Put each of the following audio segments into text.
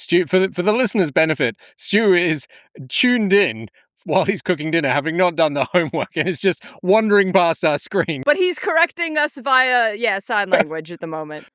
Stu, for the listener's benefit, Stu is tuned in while he's cooking dinner, having not done the homework, and is just wandering past our screen. But he's correcting us via, sign language at the moment.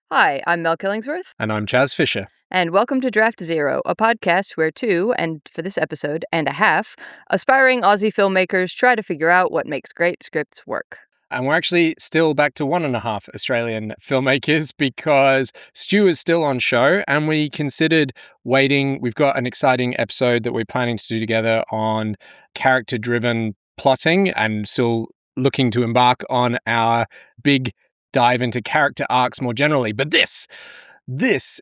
Hi, I'm Mel Killingsworth. And I'm Chaz Fisher. And welcome to Draft Zero, a podcast where two, and for this episode, and a half, aspiring Aussie filmmakers try to figure out what makes great scripts work. And we're actually still back to 1.5 Australian filmmakers because Stu is still on show and we considered waiting. We've got an exciting episode that we're planning to do together on character-driven plotting and still looking to embark on our big dive into character arcs more generally. But this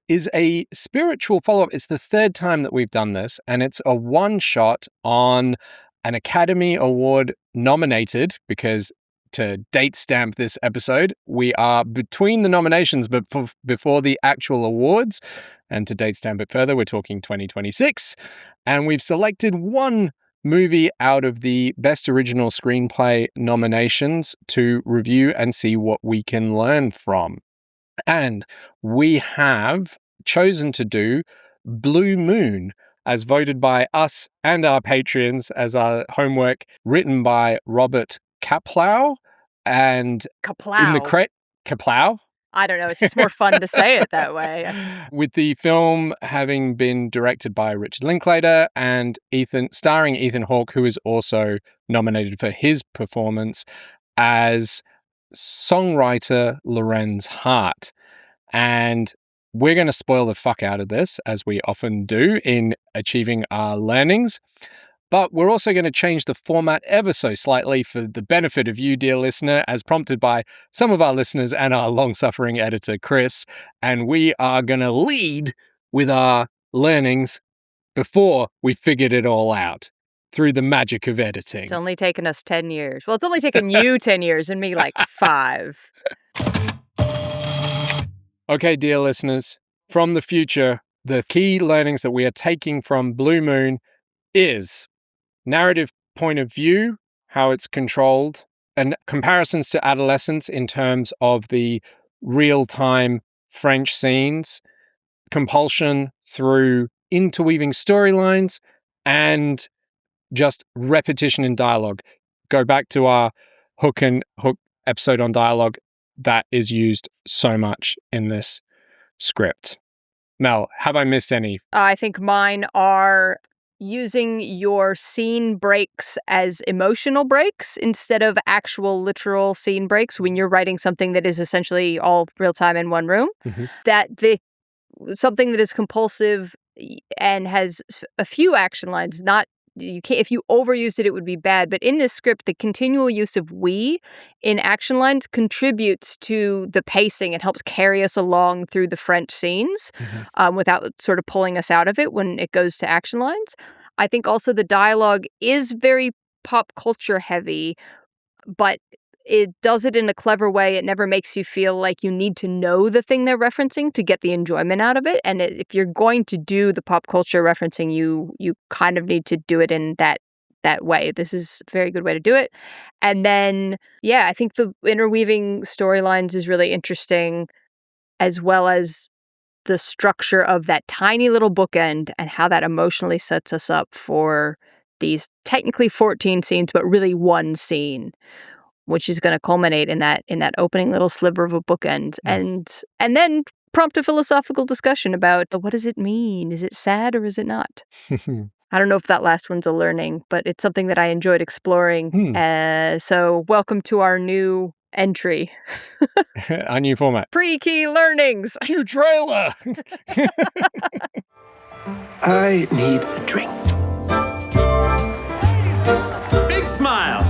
is a spiritual follow-up. It's the third time that we've done this, and it's a one-shot on an Academy Award nominated, because to date stamp this episode, we are between the nominations but before the actual awards. And to date stamp it further, we're talking 2026. And we've selected one movie out of the Best Original Screenplay nominations to review and see what we can learn from. And we have chosen to do Blue Moon, as voted by us and our patrons as our homework, written by Robert Kaplow. And Kaplow. In the Kaplow? I don't know. It's just more fun to say it that way. With the film having been directed by Richard Linklater and starring Ethan Hawke, who is also nominated for his performance as songwriter Lorenz Hart. And we're going to spoil the fuck out of this, as we often do in achieving our learnings. But we're also going to change the format ever so slightly for the benefit of you, dear listener, as prompted by some of our listeners and our long-suffering editor, Chris. And we are going to lead with our learnings before we figured it all out through the magic of editing. It's only taken us 10 years. Well, it's only taken you 10 years and me like 5. Okay, dear listeners, from the future, the key learnings that we are taking from Blue Moon is narrative point of view, how it's controlled, and comparisons to adolescence in terms of the real-time French scenes, compulsion through interweaving storylines, and just repetition in dialogue. Go back to our hook episode on dialogue. That is used so much in this script. Mel, have I missed any? I think mine are using your scene breaks as emotional breaks instead of actual literal scene breaks when you're writing something that is essentially all real time in one room. Mm-hmm. That something that is compulsive and has a few action lines, you can't, if you overused it would be bad. But in this script, the continual use of we in action lines contributes to the pacing. It helps carry us along through the French scenes without sort of pulling us out of it when it goes to action lines. I think also the dialogue is very pop culture heavy, but it does it in a clever way. It never makes you feel like you need to know the thing they're referencing to get the enjoyment out of it. And if you're going to do the pop culture referencing, you kind of need to do it in that way. This is a very good way to do it. And then, I think the interweaving storylines is really interesting, as well as the structure of that tiny little bookend and how that emotionally sets us up for these technically 14 scenes, but really one scene, which is going to culminate in that opening little sliver of a bookend. And then prompt a philosophical discussion about what does it mean? Is it sad or is it not? I don't know if that last one's a learning, but it's something that I enjoyed exploring. So welcome to our new entry. Our new format. Pre-key learnings. Cue trailer. I need a drink. Big smile.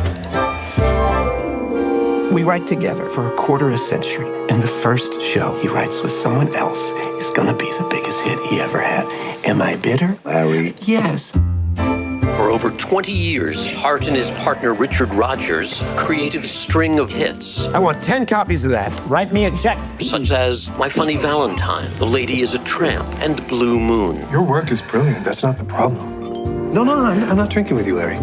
We write together for a quarter of a century, and the first show he writes with someone else is gonna be the biggest hit he ever had. Am I bitter, Larry? Yes. For over 20 years, Hart and his partner Richard Rogers created a string of hits. I want 10 copies of that. Write me a check. Such as My Funny Valentine, The Lady is a Tramp, and Blue Moon. Your work is brilliant. That's not the problem. No, I'm not drinking with you, Larry.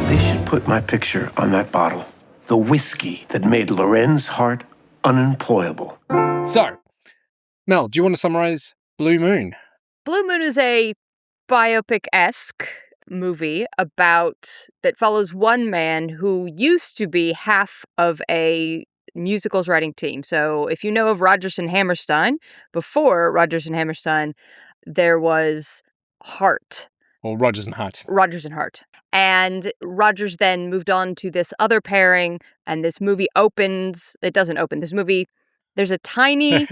They should put my picture on that bottle. The whiskey that made Loren's heart unemployable. So, Mel, do you want to summarize Blue Moon? Blue Moon is a biopic-esque movie that follows one man who used to be half of a musicals writing team. So if you know of Rodgers and Hammerstein, before Rodgers and Hammerstein, there was Hart. Or Rogers and Hart. Rogers and Hart. And Rogers then moved on to this other pairing, and this movie opens. It doesn't open. This movie, there's a tiny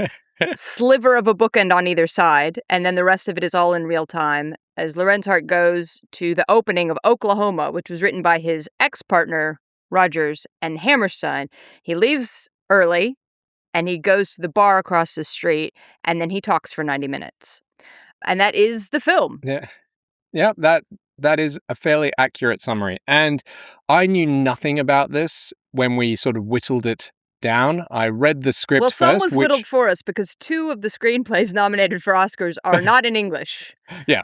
sliver of a bookend on either side, and then the rest of it is all in real time as Loren's heart goes to the opening of Oklahoma, which was written by his ex-partner, Rogers and Hammerstein. He leaves early, and he goes to the bar across the street, and then he talks for 90 minutes. And that is the film. Yeah, that is a fairly accurate summary. And I knew nothing about this when we sort of whittled it down. I read the script first. Well, some was whittled for us because 2 of the screenplays nominated for Oscars are not in English. Yeah.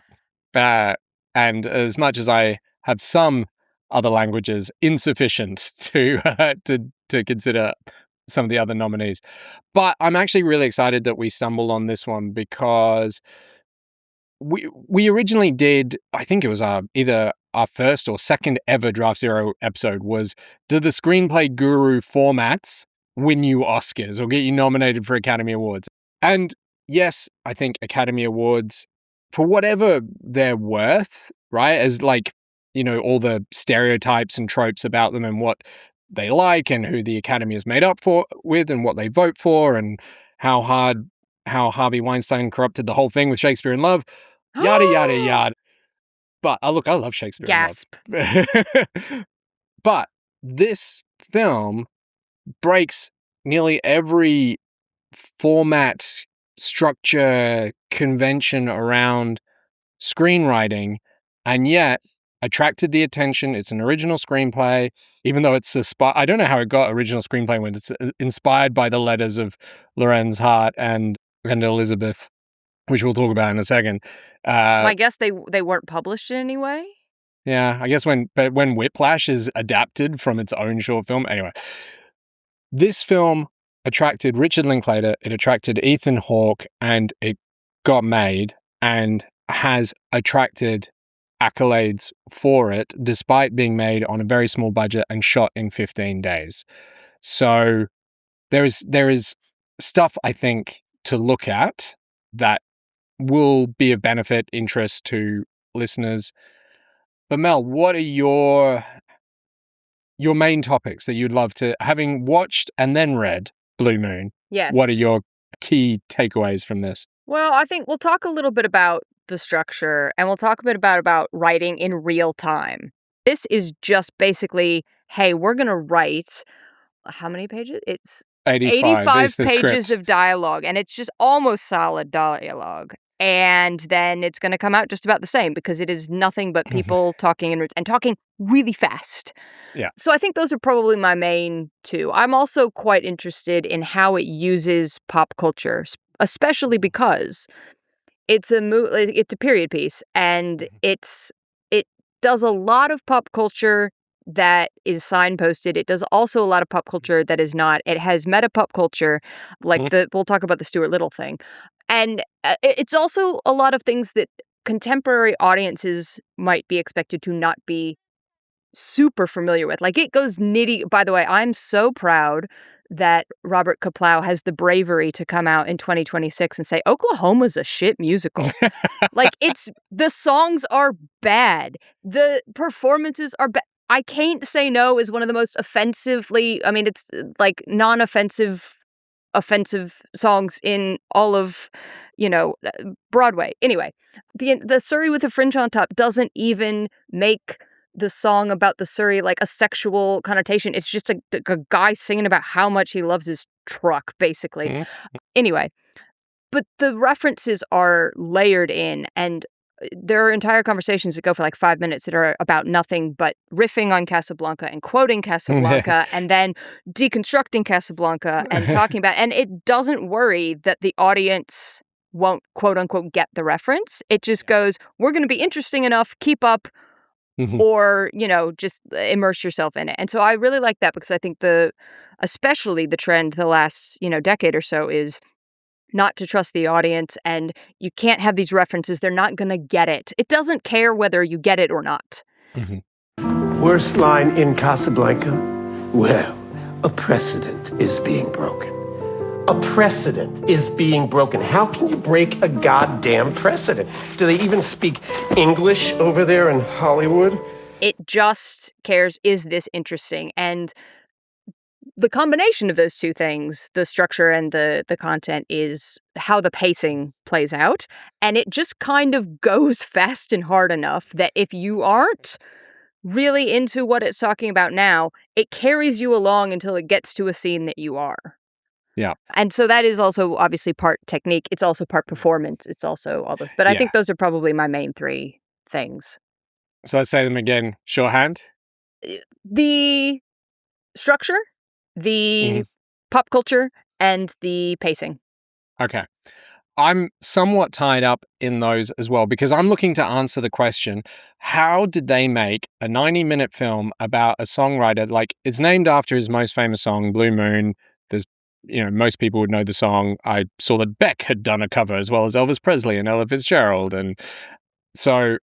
And as much as I have some other languages insufficient to consider some of the other nominees. But I'm actually really excited that we stumbled on this one because we originally did, I think it was either our first or second ever Draft Zero episode was, do the screenplay guru formats win you Oscars or get you nominated for Academy Awards? And yes, I think Academy Awards, for whatever they're worth, right, as like, you know, all the stereotypes and tropes about them and what they like and who the Academy is made up with and what they vote for and how Harvey Weinstein corrupted the whole thing with Shakespeare in Love, yada, yada, yada. But look, I love Shakespeare Gasp. in Love. But this film breaks nearly every format, structure, convention around screenwriting, and yet attracted the attention. It's an original screenplay, even though it's I don't know how it got original screenplay when it's inspired by the letters of Loren's Hart and Elizabeth, which we'll talk about in a second. I guess they weren't published in any way? Yeah, I guess when Whiplash is adapted from its own short film. Anyway, this film attracted Richard Linklater, it attracted Ethan Hawke, and it got made and has attracted accolades for it, despite being made on a very small budget and shot in 15 days. So there is stuff, I think, to look at that will be of benefit, interest to listeners. But Mel, what are your main topics that you'd love to, having watched and then read Blue Moon? Yes. What are your key takeaways from this? Well, I think we'll talk a little bit about the structure and we'll talk a bit about writing in real time. This is just basically, hey, we're going to write, how many pages? It's 85 pages of dialogue, and it's just almost solid dialogue. And then it's going to come out just about the same because it is nothing but people talking and talking really fast. Yeah. So I think those are probably my main 2. I'm also quite interested in how it uses pop culture, especially because it's a period piece, and it does a lot of pop culture that is signposted. It does also a lot of pop culture that is not. It has meta pop culture, like we'll talk about the Stuart Little thing. And it's also a lot of things that contemporary audiences might be expected to not be super familiar with. Like, it goes nitty. By the way, I'm so proud that Robert Kaplow has the bravery to come out in 2026 and say Oklahoma's a shit musical. Like, the songs are bad. The performances are bad. I Can't Say No is one of the most it's like non-offensive songs in all of, Broadway. Anyway, the Surrey with a Fringe on Top doesn't even make the song about the Surrey like a sexual connotation. It's just a guy singing about how much he loves his truck, basically. Mm-hmm. Anyway, but the references are layered in, and there are entire conversations that go for like 5 minutes that are about nothing but riffing on Casablanca and quoting Casablanca and then deconstructing Casablanca and talking about, and it doesn't worry that the audience won't quote unquote get the reference. It just goes, we're going to be interesting enough, keep up, Mhm. or, just immerse yourself in it. And so I really like that because I think especially the trend the last, decade or so is not to trust the audience, and you can't have these references. They're not going to get it. It doesn't care whether you get it or not. Mhm. Worst line in Casablanca? Well, a precedent is being broken. A precedent is being broken. How can you break a goddamn precedent? Do they even speak English over there in Hollywood? It just cares, is this interesting? And the combination of those two things, the structure and the content, is how the pacing plays out. And it just kind of goes fast and hard enough that if you aren't really into what it's talking about now, it carries you along until it gets to a scene that you are. Yeah. And so that is also obviously part technique. It's also part performance. It's also all this. But I Yeah. think those are probably my main three things. So let's say them again. Shorthand. The structure, the pop culture, and the pacing. Okay. I'm somewhat tied up in those as well because I'm looking to answer the question, how did they make a 90-minute film about a songwriter? Like, it's named after his most famous song, Blue Moon. There's, most people would know the song. I saw that Beck had done a cover as well as Elvis Presley and Ella Fitzgerald. And so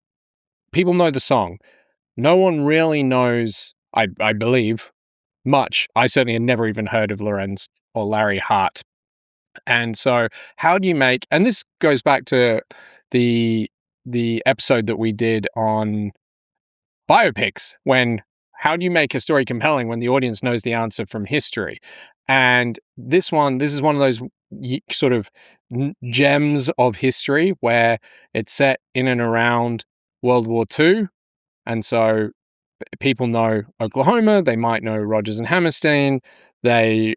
people know the song. No one really knows, I believe, much. I certainly had never even heard of Lorenz or Larry Hart. And so how do you make, and this goes back to the episode that we did on biopics, how do you make a story compelling when the audience knows the answer from history? And this is one of those sort of gems of history where it's set in and around World War II. And so people know Oklahoma, they might know Rodgers and Hammerstein, they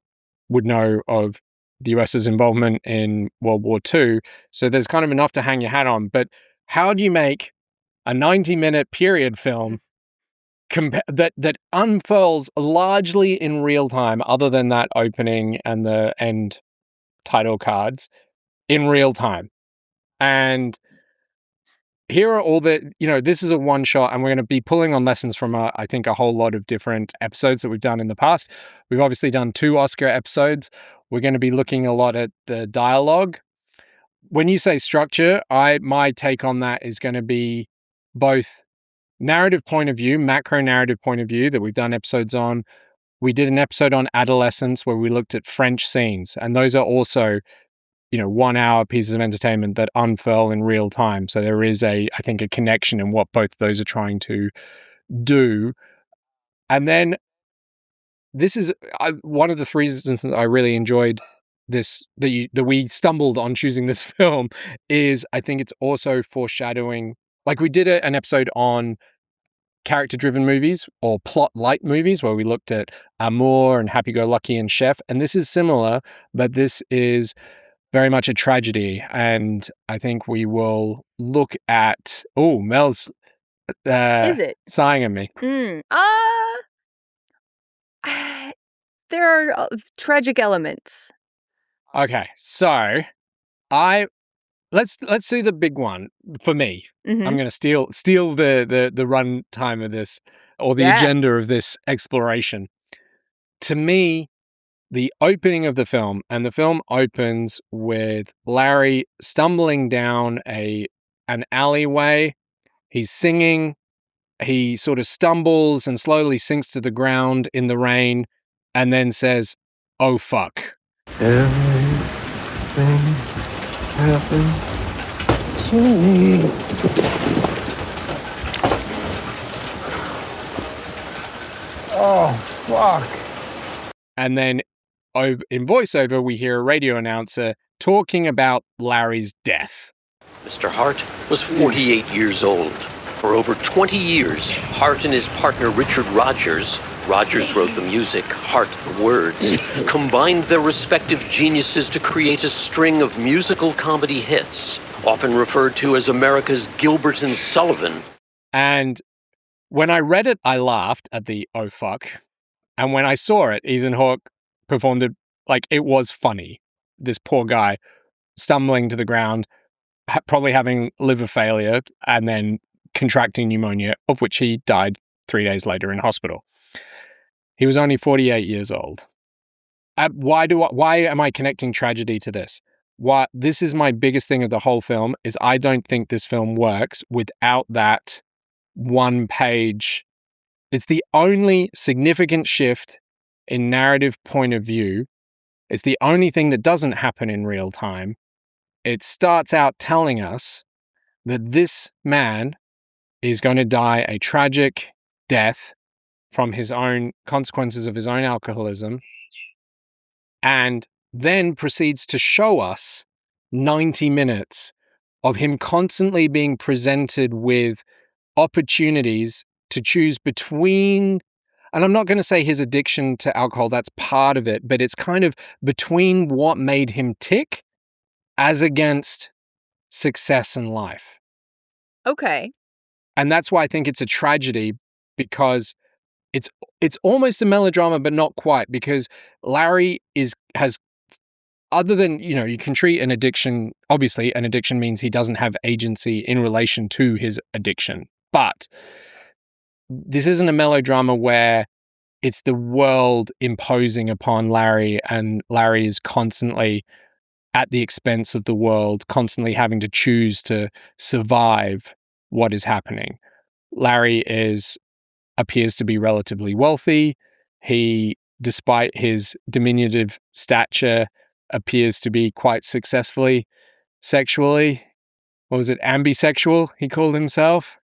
would know of the US's involvement in World War II. So there's kind of enough to hang your hat on. But how do you make a 90-minute period film that unfurls largely in real time, other than that opening and the end title cards, in real time? And here are all this is a one shot, and we're going to be pulling on lessons from, I think, a whole lot of different episodes that we've done in the past. We've obviously done 2 Oscar episodes. We're going to be looking a lot at the dialogue. When you say structure, my take on that is going to be both narrative point of view, macro narrative point of view that we've done episodes on. We did an episode on adolescence where we looked at French scenes, and those are also 1-hour pieces of entertainment that unfurl in real time. So there is I think, a connection in what both of those are trying to do. And then this is one of the 3 reasons that I really enjoyed this, that we stumbled on choosing this film, is I think it's also foreshadowing. Like, we did an episode on character-driven movies or plot-light movies where we looked at Amour and Happy-Go-Lucky and Chef, and this is similar, but this is very much a tragedy. And I think we will look at... Oh, Mel's Is it? sighing at me. There are tragic elements. Okay, so let's do the big one for me. Mhm. I'm going to steal the run time of this, or the agenda of this exploration. To me, the opening of the film, and the film opens with Larry stumbling down an alleyway. He's singing. He sort of stumbles and slowly sinks to the ground in the rain, and then says, "Oh fuck." Everything happened to me. Oh, fuck. And then in voiceover, we hear a radio announcer talking about Larry's death. Mr. Hart was 48 years old. For over 20 years, Hart and his partner Richard Rogers wrote the music, Hart the words, combined their respective geniuses to create a string of musical comedy hits, often referred to as America's Gilbert and Sullivan. And when I read it, I laughed at the "oh fuck." And when I saw it, Ethan Hawke performed it like it was funny. This poor guy stumbling to the ground, probably having liver failure, and then contracting pneumonia, of which he died 3 days later in hospital. He was only 48 years old. Why am I connecting tragedy to this? This is my biggest thing of the whole film, is I don't think this film works without that one page. It's the only significant shift in narrative point of view. It's the only thing that doesn't happen in real time. It starts out telling us that this man is going to die a tragic death from his own consequences of his own alcoholism, and then proceeds to show us 90 minutes of him constantly being presented with opportunities to choose between, and I'm not going to say his addiction to alcohol, that's part of it, but it's kind of between what made him tick as against success in life. Okay. And that's why I think it's a tragedy, because it's almost a melodrama, but not quite, because Larry has other than, you can treat an addiction, obviously an addiction means he doesn't have agency in relation to his addiction. But this isn't a melodrama where it's the world imposing upon Larry, and Larry is constantly at the expense of the world, constantly having to choose to survive what is happening. Larry appears to be relatively wealthy. He, despite his diminutive stature, appears to be quite successfully sexually. What was it? Ambisexual, he called himself.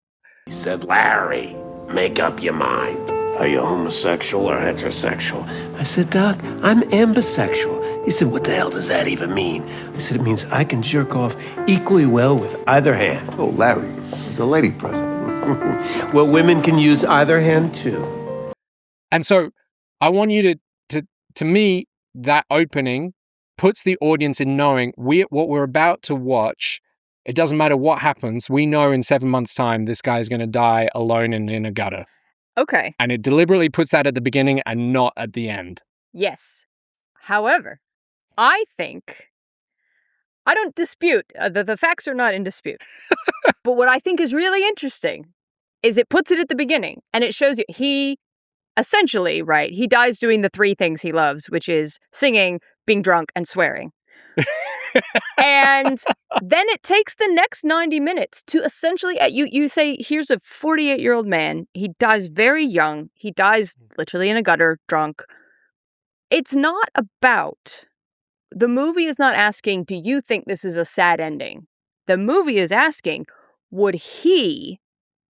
He said, Larry, make up your mind. Are you homosexual or heterosexual? I said, Doc, I'm ambisexual. He said, what the hell does that even mean? I said, it means I can jerk off equally well with either hand. Oh, Larry, there's a lady present. Well, women can use either hand too. And so I want you to me, that opening puts the audience in knowing what we're about to watch. It doesn't matter what happens. We know in 7 months' time, this guy's going to die alone and in a gutter. Okay. And it deliberately puts that at the beginning and not at the end. Yes. However, I don't dispute, the facts are not in dispute. But what I think is really interesting is it puts it at the beginning, and it shows you he essentially, right, he dies doing the three things he loves, which is singing, being drunk, and swearing. And then it takes the next 90 minutes to essentially, you say, here's a 48-year-old man. He dies very young. He dies literally in a gutter, drunk. It's not about, the movie is not asking, do you think this is a sad ending? The movie is asking, would he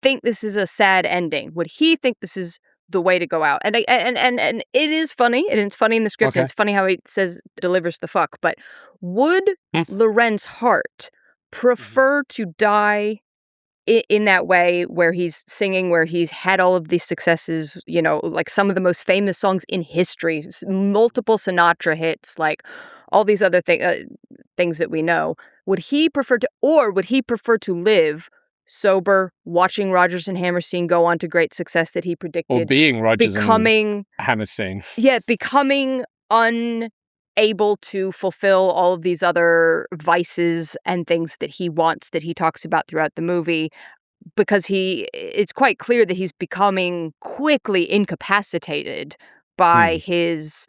think this is a sad ending? Would he think this is the way to go out? And it is funny, and it's funny in the script, Okay. and it's funny how he delivers the fuck, but would Lorenz Hart prefer to die in that way, where he's singing, where he's had all of these successes, like some of the most famous songs in history, multiple Sinatra hits, like all these other things that we know? Would he prefer to live sober, watching Rogers and Hammerstein go on to great success that he predicted, Or being Rogers becoming and Hammerstein. Yeah, becoming unable to fulfill all of these other vices and things that he wants, that he talks about throughout the movie, because it's quite clear that he's becoming quickly incapacitated by his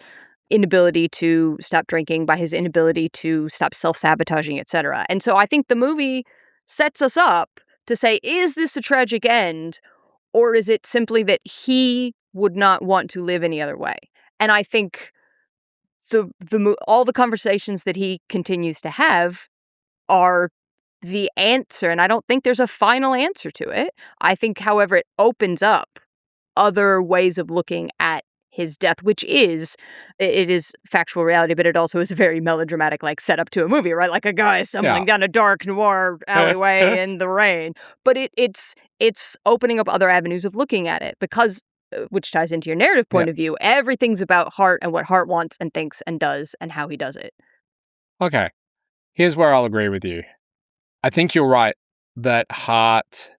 inability to stop drinking, by his inability to stop self-sabotaging, etc. And so I think the movie sets us up to say, is this a tragic end, or is it simply that he would not want to live any other way? And I think all the conversations that he continues to have are the answer, and I don't think there's a final answer to it. I think, however, it opens up other ways of looking at his death, which is factual reality, but it also is a very melodramatic, like, setup to a movie, right? Like a guy stumbling down a dark noir alleyway in the rain. But it's opening up other avenues of looking at it, because, which ties into your narrative point of view, everything's about Hart and what Hart wants and thinks and does and how he does it. Okay. Here's where I'll agree with you. I think you're right that Hart,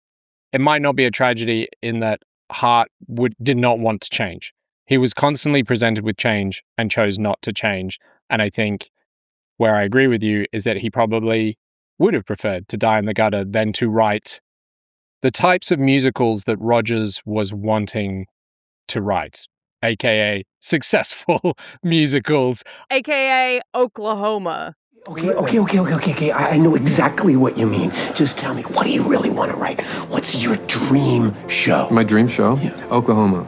it might not be a tragedy in that Hart did not want to change. He was constantly presented with change and chose not to change. And I think where I agree with you is that he probably would have preferred to die in the gutter than to write the types of musicals that Rogers was wanting to write, aka successful musicals. AKA Oklahoma. Okay. I know exactly what you mean. Just tell me, what do you really want to write? What's your dream show? My dream show? Yeah. Oklahoma.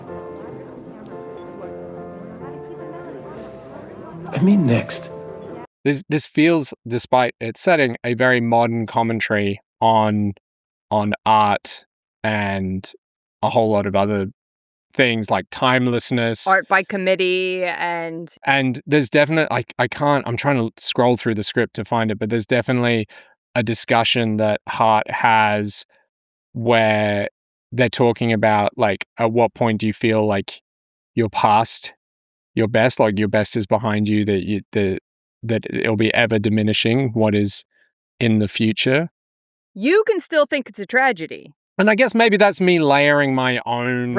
I mean, next. This feels, despite its setting, a very modern commentary on art and a whole lot of other things like timelessness, Art by committee, and there's definitely I'm trying to scroll through the script to find it, but there's definitely a discussion that Hart has where they're talking about like, at what point do you feel like you're past your best, like your best is behind you, that it'll be ever diminishing what is in the future. you can still think it's a tragedy. And I guess maybe that's me layering my own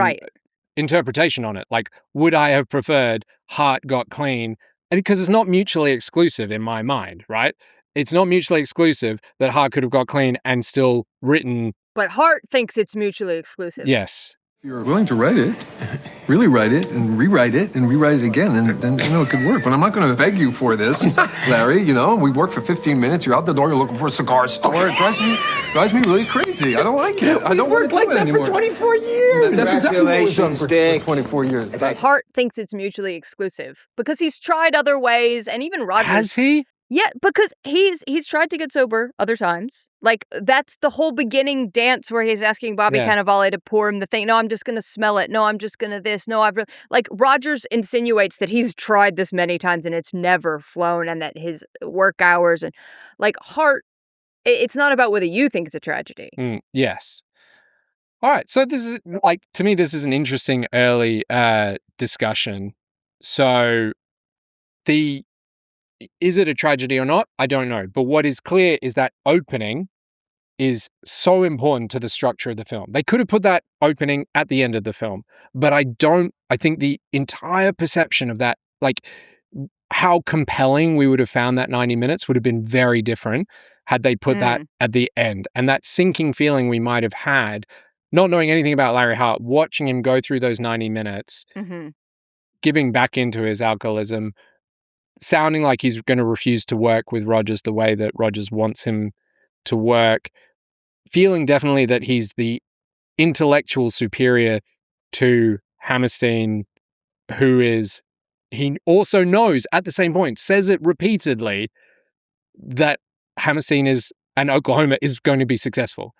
interpretation on it. Like, would I have preferred Hart got clean? And because it's not mutually exclusive in my mind, right? It's not mutually exclusive that Hart could have got clean and still written. But Hart thinks it's mutually exclusive. Yes. If you're willing to write it, really write it, and rewrite it again, then it could work. But I'm not going to beg you for this, Larry. We work for 15 minutes. You're out the door. You're looking for a cigar store. It drives me really crazy. I don't like it. I don't want to do it anymore. For 24 years. That's exactly what we've done for 24 years. Hart thinks it's mutually exclusive because he's tried other ways, and even Rogers. Has he? Yeah, because he's tried to get sober other times. Like, that's the whole beginning dance where he's asking Bobby Cannavale to pour him the thing. No, I'm just going to smell it. No, I'm just going to this. No, like, Rogers insinuates that he's tried this many times and it's never flown, and that his work hours and, like, Hart, it's not about whether you think it's a tragedy. Yes. All right. So this is, like, to me, this is an interesting early discussion. So is it a tragedy or not? I don't know. But what is clear is that opening is so important to the structure of the film. They could have put that opening at the end of the film, but I think the entire perception of that, like how compelling we would have found that 90 minutes would have been very different had they put that at the end. And that sinking feeling we might have had, not knowing anything about Larry Hart, watching him go through those 90 minutes, giving back into his alcoholism, sounding like he's going to refuse to work with Rogers the way that Rogers wants him to work, feeling definitely that he's the intellectual superior to Hammerstein, he also knows at the same point, says it repeatedly, that Hammerstein and Oklahoma is going to be successful.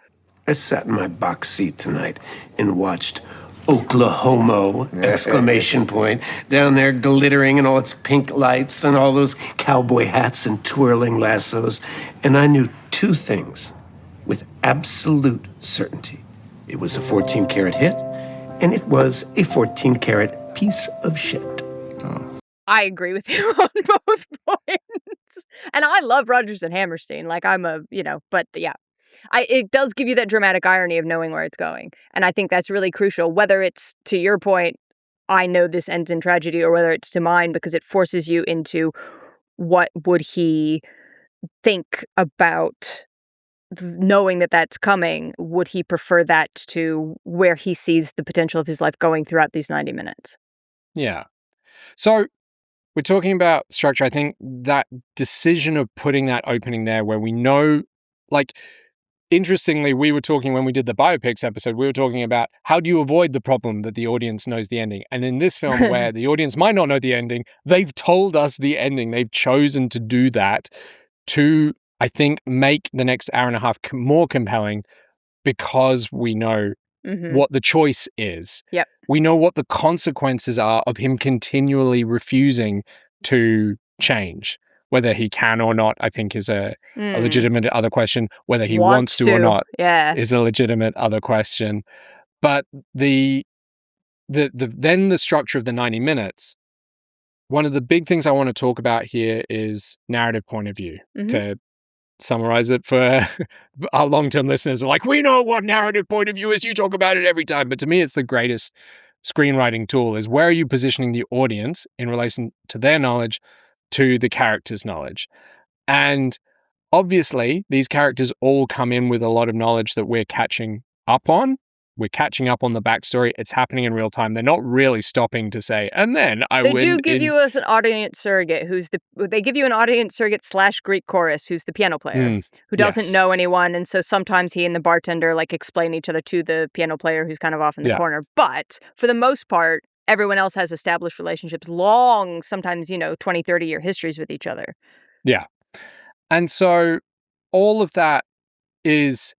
I sat in my box seat tonight and watched Oklahoma, exclamation point, down there glittering in all its pink lights and all those cowboy hats and twirling lassos. And I knew two things with absolute certainty. It was a 14-karat hit, and it was a 14-karat piece of shit. I agree with you on both points. And I love Rogers and Hammerstein. Like, but yeah. It does give you that dramatic irony of knowing where it's going. And I think that's really crucial, whether it's to your point, I know this ends in tragedy, or whether it's to mine, because it forces you into what would he think about knowing that that's coming. Would he prefer that to where he sees the potential of his life going throughout these 90 minutes? Yeah. So we're talking about structure. I think that decision of putting that opening there where we know, like, interestingly, we were talking when we did the Biopics episode, we were talking about how do you avoid the problem that the audience knows the ending. And in this film, where the audience might not know the ending, they've told us the ending. They've chosen to do that to, I think, make the next hour and a half more compelling because we know what the choice is. Yep. We know what the consequences are of him continually refusing to change. Whether he can or not, I think, is a legitimate other question. Whether he wants to or not is a legitimate other question. But then the structure of the 90 minutes, one of the big things I want to talk about here is narrative point of view. To summarize it for our long-term listeners, are like, we know what narrative point of view is. You talk about it every time. But to me, it's the greatest screenwriting tool, is where are you positioning the audience in relation to their knowledge to the character's knowledge. And obviously, these characters all come in with a lot of knowledge that we're catching up on. We're catching up on the backstory. It's happening in real time. They're not really stopping to say, and then They do give you as an audience surrogate they give you an audience surrogate / Greek chorus who's the piano player who doesn't know anyone. And so sometimes he and the bartender like explain each other to the piano player who's kind of off in the corner. But for the most part, everyone else has established relationships, long, sometimes, 20, 30-year histories with each other. Yeah. And so all of that is,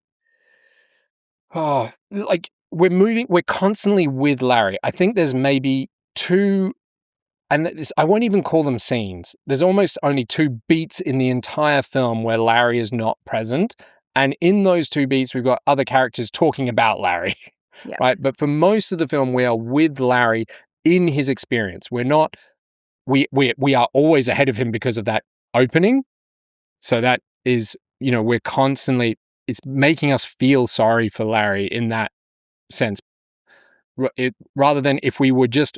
we're constantly with Larry. I think there's maybe two, and I won't even call them scenes. There's almost only 2 beats in the entire film where Larry is not present. And in those 2 beats, we've got other characters talking about Larry, right? But for most of the film, we are with Larry in his experience. We're not, we are always ahead of him because of that opening. So that is, we're constantly, it's making us feel sorry for Larry in that sense. Rather than if we were just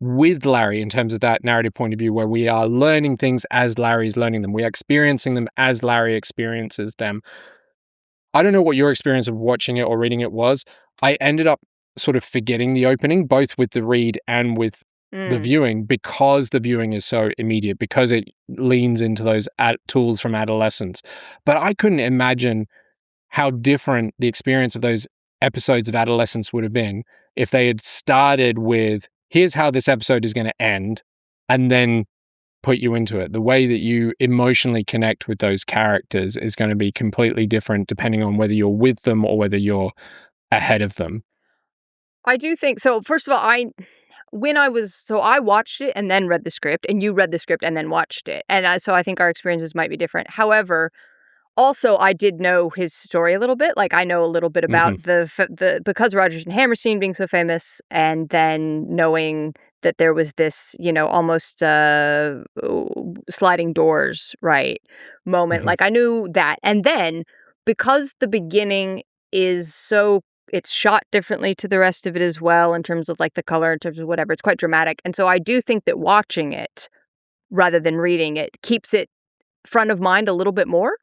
with Larry in terms of that narrative point of view where we are learning things as Larry's learning them. We are experiencing them as Larry experiences them. I don't know what your experience of watching it or reading it was. I ended up sort of forgetting the opening, both with the read and with the viewing, because the viewing is so immediate, because it leans into those tools from adolescence. But I couldn't imagine how different the experience of those episodes of adolescence would have been if they had started with, here's how this episode is going to end, and then put you into it. The way that you emotionally connect with those characters is going to be completely different depending on whether you're with them or whether you're ahead of them. I do think so. First of all, I watched it and then read the script, and you read the script and then watched it. And so I think our experiences might be different. However, also, I did know his story a little bit. Like, I know a little bit about the because Rogers and Hammerstein being so famous, and then knowing that there was this, almost sliding doors, right, moment. Like, I knew that. And then, because the beginning is so, it's shot differently to the rest of it as well, in terms of, like, the color, in terms of whatever. It's quite dramatic. And so I do think that watching it, rather than reading it, keeps it front of mind a little bit more.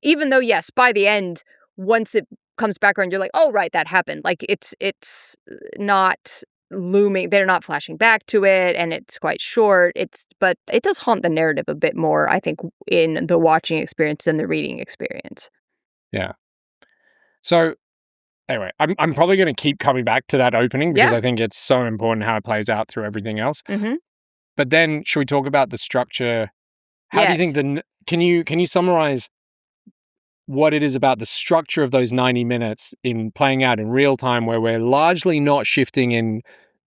Even though, yes, by the end, once it comes back around, you're like, oh, right, that happened. Like, it's not looming. They're not flashing back to it, and it's quite short. But it does haunt the narrative a bit more, I think, in the watching experience than the reading experience. Yeah. So, anyway, I'm probably going to keep coming back to that opening because I think it's so important how it plays out through everything else. But then, should we talk about the structure? How do you think can you summarize what it is about the structure of those 90 minutes in playing out in real time, where we're largely not shifting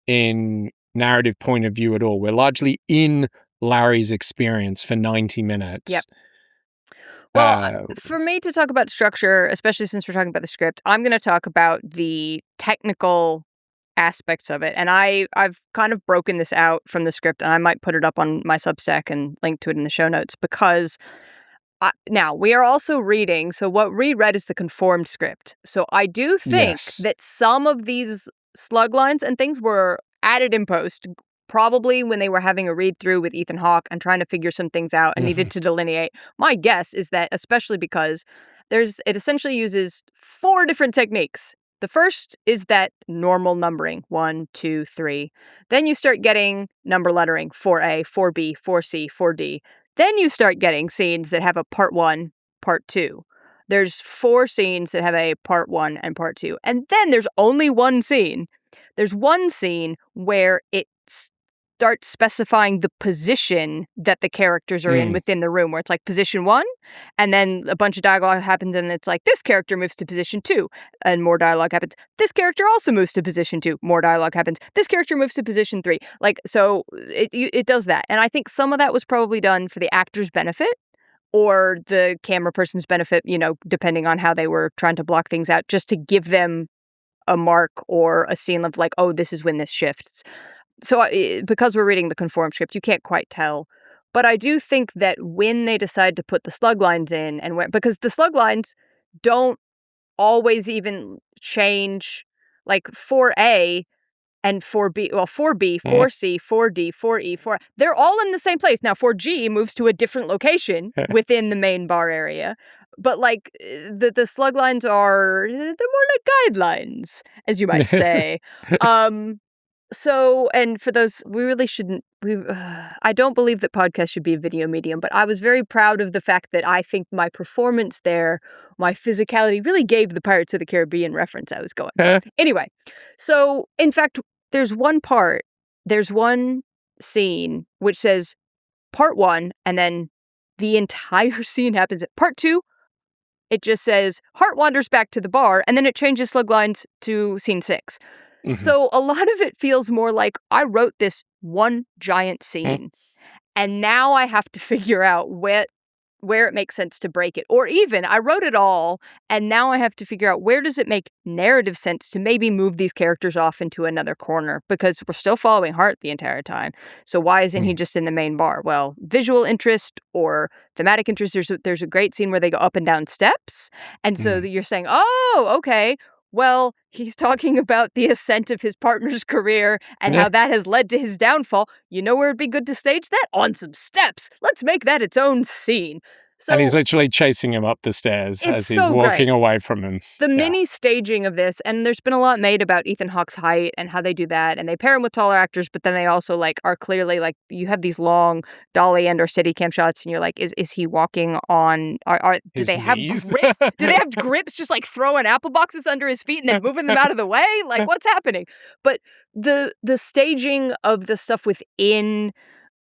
in narrative point of view at all? We're largely in Larry's experience for 90 minutes. Yep. Well, for me to talk about structure, especially since we're talking about the script, I'm going to talk about the technical aspects of it. And I've kind of broken this out from the script, and I might put it up on my Substack and link to it in the show notes, because now we are also reading. So what we read is the conformed script. So I do think that some of these slug lines and things were added in post, probably when they were having a read through with Ethan Hawke and trying to figure some things out and needed to delineate. My guess is that, especially because it essentially uses 4 different techniques. The first is that normal numbering, 1, 2, 3. Then you start getting number lettering, 4A, 4B, 4C, 4D. Then you start getting scenes that have a part 1, part 2. There's 4 scenes that have a part 1 and part 2. And then there's only one scene. There's one scene where it starts specifying the position that the characters are in within the room, where it's like position 1, and then a bunch of dialogue happens, and it's like, this character moves to position 2, and more dialogue happens. This character also moves to position 2, more dialogue happens. This character moves to position 3. Like, so it does that. And I think some of that was probably done for the actor's benefit, or the camera person's benefit, depending on how they were trying to block things out, just to give them a mark or a scene of like, oh, this is when this shifts. So because we're reading the conformed script, you can't quite tell. But I do think that when they decide to put the slug lines in, because the slug lines don't always even change, like 4A and 4B, 4B, 4C, 4D, 4E, 4, they're all in the same place. Now 4G moves to a different location within the main bar area, But like the slug lines are they're more like guidelines, as you might say. So, and for those, we really shouldn't. I don't believe that podcasts should be a video medium, but I was very proud of the fact that I think my performance there, my physicality, really gave the Pirates of the Caribbean reference I was going. Anyway, so in fact, there's one scene which says part 1, and then the entire scene happens at part 2. It just says Hart wanders back to the bar, and then it changes slug lines to scene 6. So a lot of it feels more like I wrote this one giant scene, and now I have to figure out where it makes sense to break it. Or even, I wrote it all, and now I have to figure out where does it make narrative sense to maybe move these characters off into another corner, because we're still following Hart the entire time. So why isn't he just in the main bar? Well, visual interest or thematic interest, there's a great scene where they go up and down steps. And so you're saying, oh, okay, well, he's talking about the ascent of his partner's career and how that has led to his downfall. You know where it'd be good to stage that? On some steps. Let's make that its own scene. So, and he's literally chasing him up the stairs as he's walking away from him. The mini staging of this, and there's been a lot made about Ethan Hawke's height and how they do that, and they pair him with taller actors, but then they also like are clearly like you have these long dolly and or city cam shots, and you're like, is he walking on? Do they have grips? Do they have grips just like throwing apple boxes under his feet and then moving them out of the way? Like what's happening? But the staging of the stuff within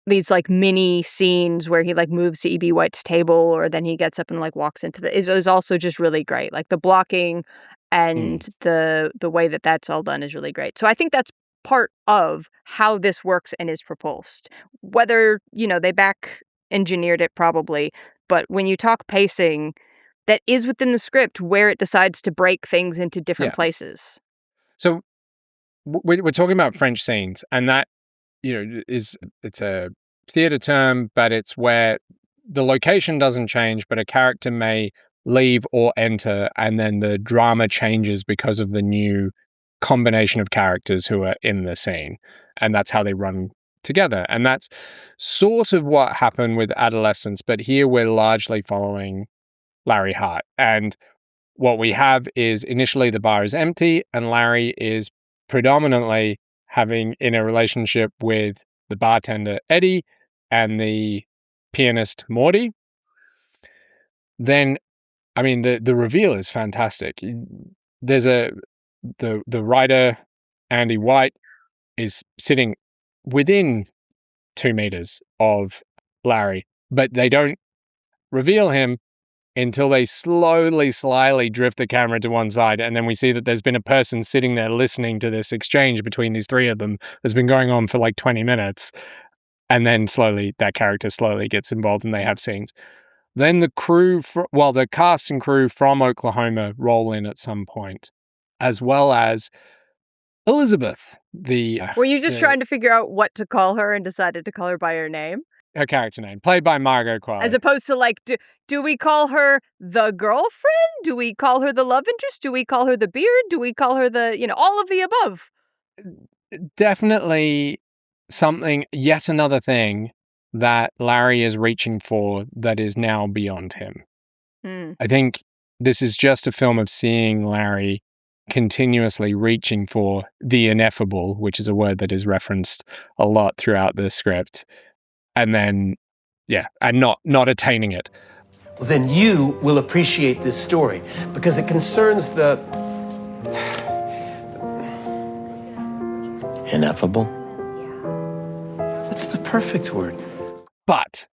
these like mini scenes where he like moves to E.B. White's table, or then he gets up and like walks into the is also just really great. Like the blocking and the way that that's all done is really great. So I think that's part of how this works and is propulsed. Whether, they back engineered it probably, but when you talk pacing, that is within the script where it decides to break things into different places. So we're talking about French scenes, and that it's a theater term, but it's where the location doesn't change, but a character may leave or enter, and then the drama changes because of the new combination of characters who are in the scene, and that's how they run together. And that's sort of what happened with Adolescence, but here we're largely following Larry Hart. And what we have is initially the bar is empty, and Larry is predominantly having in a relationship with the bartender, Eddie, and the pianist, Morty. Then, I mean, the reveal is fantastic. There's the writer, Andy White, is sitting within 2 meters of Larry, but they don't reveal him until they slyly drift the camera to one side, and then we see that there's been a person sitting there listening to this exchange between these 3 of them that's been going on for like 20 minutes, and then that character slowly gets involved and they have scenes. Then the cast and crew from Oklahoma roll in at some point, as well as Elizabeth. Were you just trying to figure out what to call her and decided to call her by her name? Her character name, played by Margot Qualley. As opposed to like, do we call her the girlfriend? Do we call her the love interest? Do we call her the beard? Do we call her all of the above? Definitely yet another thing that Larry is reaching for that is now beyond him. I think this is just a film of seeing Larry continuously reaching for the ineffable, which is a word that is referenced a lot throughout the script. And then, and not attaining it. Well, then you will appreciate this story because it concerns the ineffable. That's the perfect word. But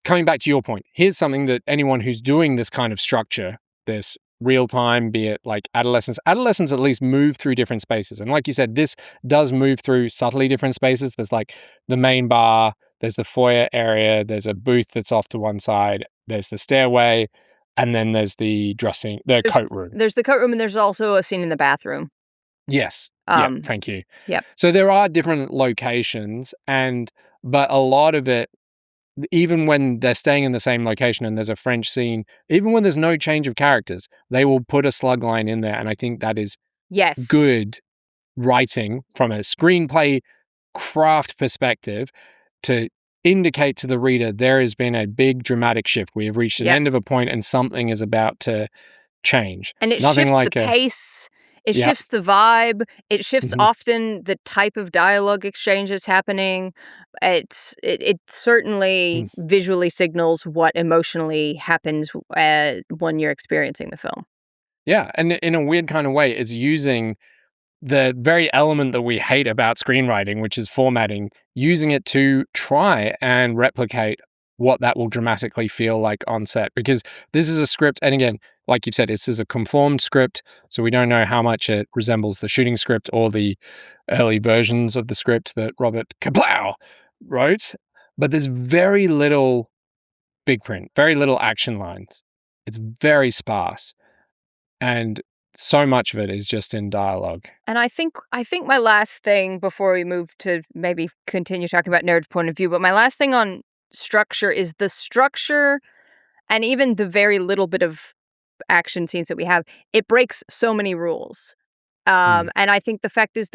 coming back to your point, here's something that anyone who's doing this kind of structure, this real time, be it like adolescents at least move through different spaces. And like you said, this does move through subtly different spaces. There's like the main bar, there's the foyer area, there's a booth that's off to one side, there's the stairway, and then there's the coat room. There's the coat room, and there's also a scene in the bathroom. Yes. Thank you. Yep. So there are different locations, but a lot of it, even when they're staying in the same location and there's a French scene, even when there's no change of characters, they will put a slug line in there. And I think that is good writing from a screenplay craft perspective to indicate to the reader there has been a big dramatic shift. We have reached an end of a point and something is about to change. And it Nothing shifts like the pace. It shifts the vibe. It shifts often the type of dialogue exchange that's happening. It certainly visually signals what emotionally happens when you're experiencing the film. Yeah, and in a weird kind of way, is using the very element that we hate about screenwriting, which is formatting, using it to try and replicate what that will dramatically feel like on set. Because this is a script, and again, like you said, this is a conformed script, so we don't know how much it resembles the shooting script or the early versions of the script that Robert Kaplow wrote. But there's very little big print, very little action lines. It's very sparse. And so much of it is just in dialogue. And I think my last thing before we move to maybe continue talking about narrative point of view, but my last thing on structure is the structure and even the very little bit of action scenes that we have, it breaks so many rules. And I think the fact is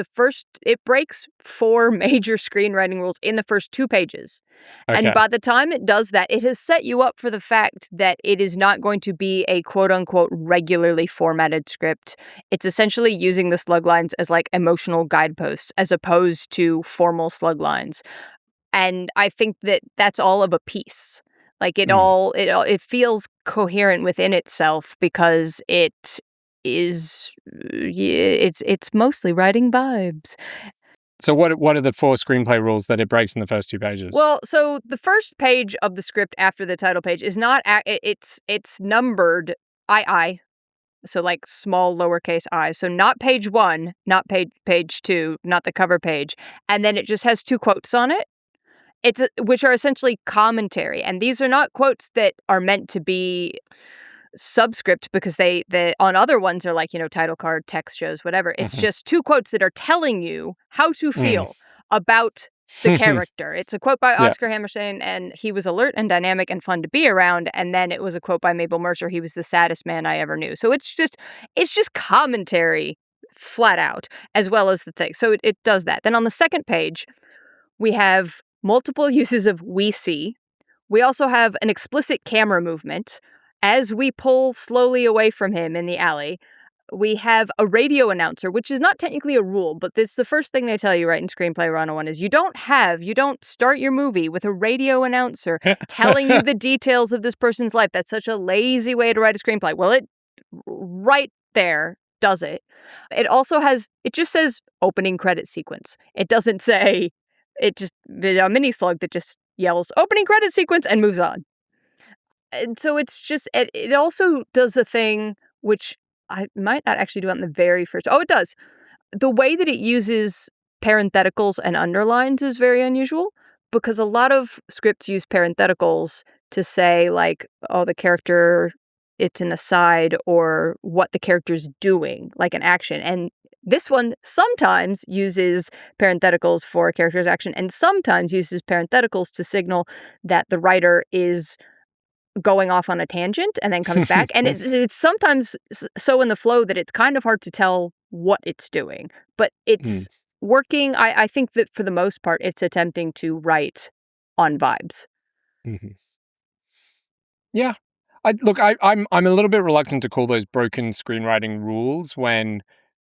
it breaks 4 major screenwriting rules in the first 2 pages. Okay. And by the time it does that, it has set you up for the fact that it is not going to be a quote-unquote regularly formatted script. It's essentially using the slug lines as like emotional guideposts as opposed to formal slug lines. And I think that that's all of a piece. Like it feels coherent within itself because it's mostly writing vibes. So what are the 4 screenplay rules that it breaks in the first 2 pages? Well, so the first page of the script after the title page is not it's numbered II. So like small lowercase I. So not page 1, not page 2, not the cover page, and then it just has 2 quotes on it. Which are essentially commentary, and these are not quotes that are meant to be subscript because they on other ones are like, title card, text shows, whatever. It's just 2 quotes that are telling you how to feel about the character. It's a quote by Oscar Hammerstein, and he was alert and dynamic and fun to be around. And then it was a quote by Mabel Mercer. He was the saddest man I ever knew. So it's just commentary flat out, as well as the thing. So it does that. Then on the second page, we have multiple uses of we see. We also have an explicit camera movement as we pull slowly away from him in the alley. We have a radio announcer, which is not technically a rule, but this is the first thing they tell you right in Screenplay 101 is you don't start your movie with a radio announcer telling you the details of this person's life. That's such a lazy way to write a screenplay. Well, it right there does it. It just says opening credit sequence. It doesn't say a mini slug that just yells opening credit sequence and moves on. And so it's just, it also does a thing which I might not actually do it in the very first. Oh, it does. The way that it uses parentheticals and underlines is very unusual because a lot of scripts use parentheticals to say like, oh, the character, it's an aside or what the character's doing, like an action. And this one sometimes uses parentheticals for a character's action and sometimes uses parentheticals to signal that the writer is going off on a tangent and then comes back. And it's sometimes so in the flow that it's kind of hard to tell what it's doing. But it's working. I think that for the most part, it's attempting to write on vibes. Mm-hmm. Yeah. I'm a little bit reluctant to call those broken screenwriting rules when,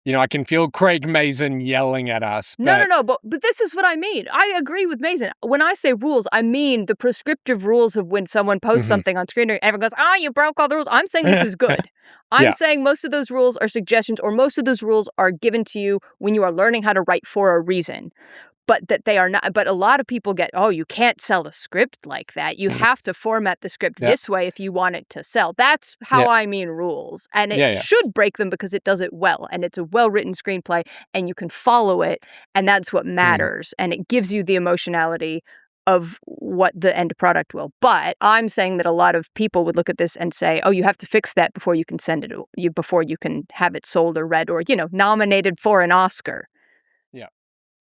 I can feel Craig Mazin yelling at us. No, but this is what I mean. I agree with Mazin. When I say rules, I mean the prescriptive rules of when someone posts something on screen, everyone goes, you broke all the rules. I'm saying this is good. I'm saying most of those rules are suggestions, or most of those rules are given to you when you are learning how to write for a reason. But that they are not. But a lot of people get, you can't sell a script like that. You have to format the script this way if you want it to sell. That's how I mean rules. And it should break them because it does it well. And it's a well-written screenplay and you can follow it. And that's what matters. And it gives you the emotionality of what the end product will. But I'm saying that a lot of people would look at this and say, you have to fix that before you can send it, before you can have it sold or read or, nominated for an Oscar.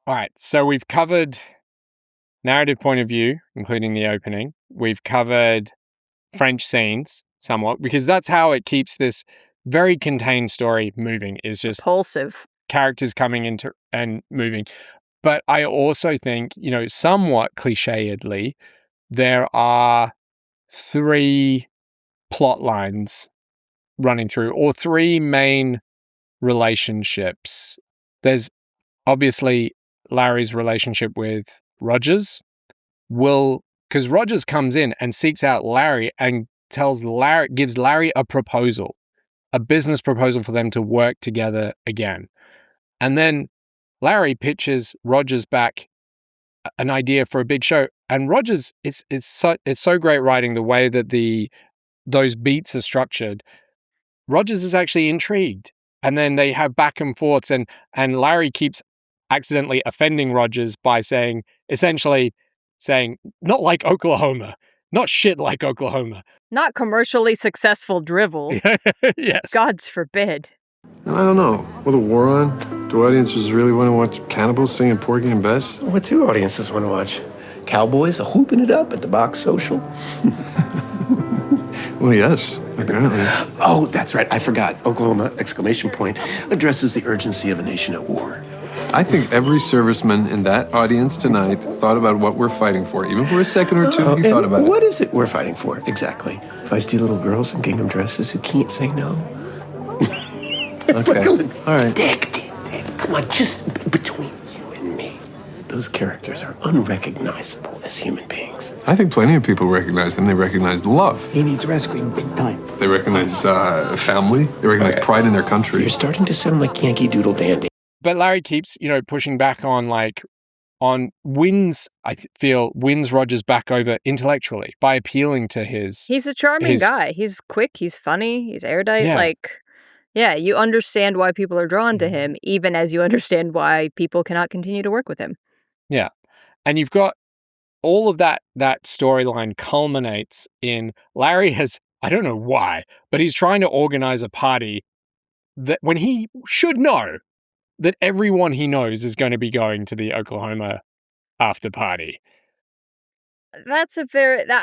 All right, so we've covered narrative point of view, including the opening. We've covered French scenes somewhat, because that's how it keeps this very contained story moving, is just impulsive characters coming into and moving. But I also think, somewhat clichéedly, there are 3 plot lines running through, or 3 main relationships. There's obviously Larry's relationship with Rogers. Because Rogers comes in and seeks out Larry and gives Larry a proposal, a business proposal for them to work together again. And then Larry pitches Rogers back an idea for a big show. And Rogers, it's so great writing, the way that those beats are structured. Rogers is actually intrigued. And then they have back and forths, and Larry keeps accidentally offending Rogers by essentially saying, not like Oklahoma, not shit like Oklahoma. Not commercially successful drivel. Yes. Gods forbid. And I don't know. With a war on, do audiences really want to watch cannibals singing Porgy and Bess? What do audiences want to watch? Cowboys are whooping it up at the box social? Well, yes, apparently. Oh, that's right. I forgot. Oklahoma, ! Addresses the urgency of a nation at war. I think every serviceman in that audience tonight thought about what we're fighting for. Even for a second or two, he thought about it. What is it we're fighting for? Exactly. Feisty little girls in gingham dresses who can't say no. Okay. All right. Dick. Come on, just between you and me. Those characters are unrecognizable as human beings. I think plenty of people recognize them. They recognize love. He needs rescuing big time. They recognize family. They recognize pride in their country. You're starting to sound like Yankee Doodle Dandy. But Larry keeps, pushing back wins Rogers back over intellectually by appealing to his... He's a charming guy. He's quick, he's funny, he's erudite. Yeah. You understand why people are drawn to him, even as you understand why people cannot continue to work with him. Yeah. And you've got all of that storyline culminates in Larry has, I don't know why, but he's trying to organize a party that when he should know that everyone he knows is going to be going to the Oklahoma after party. That's a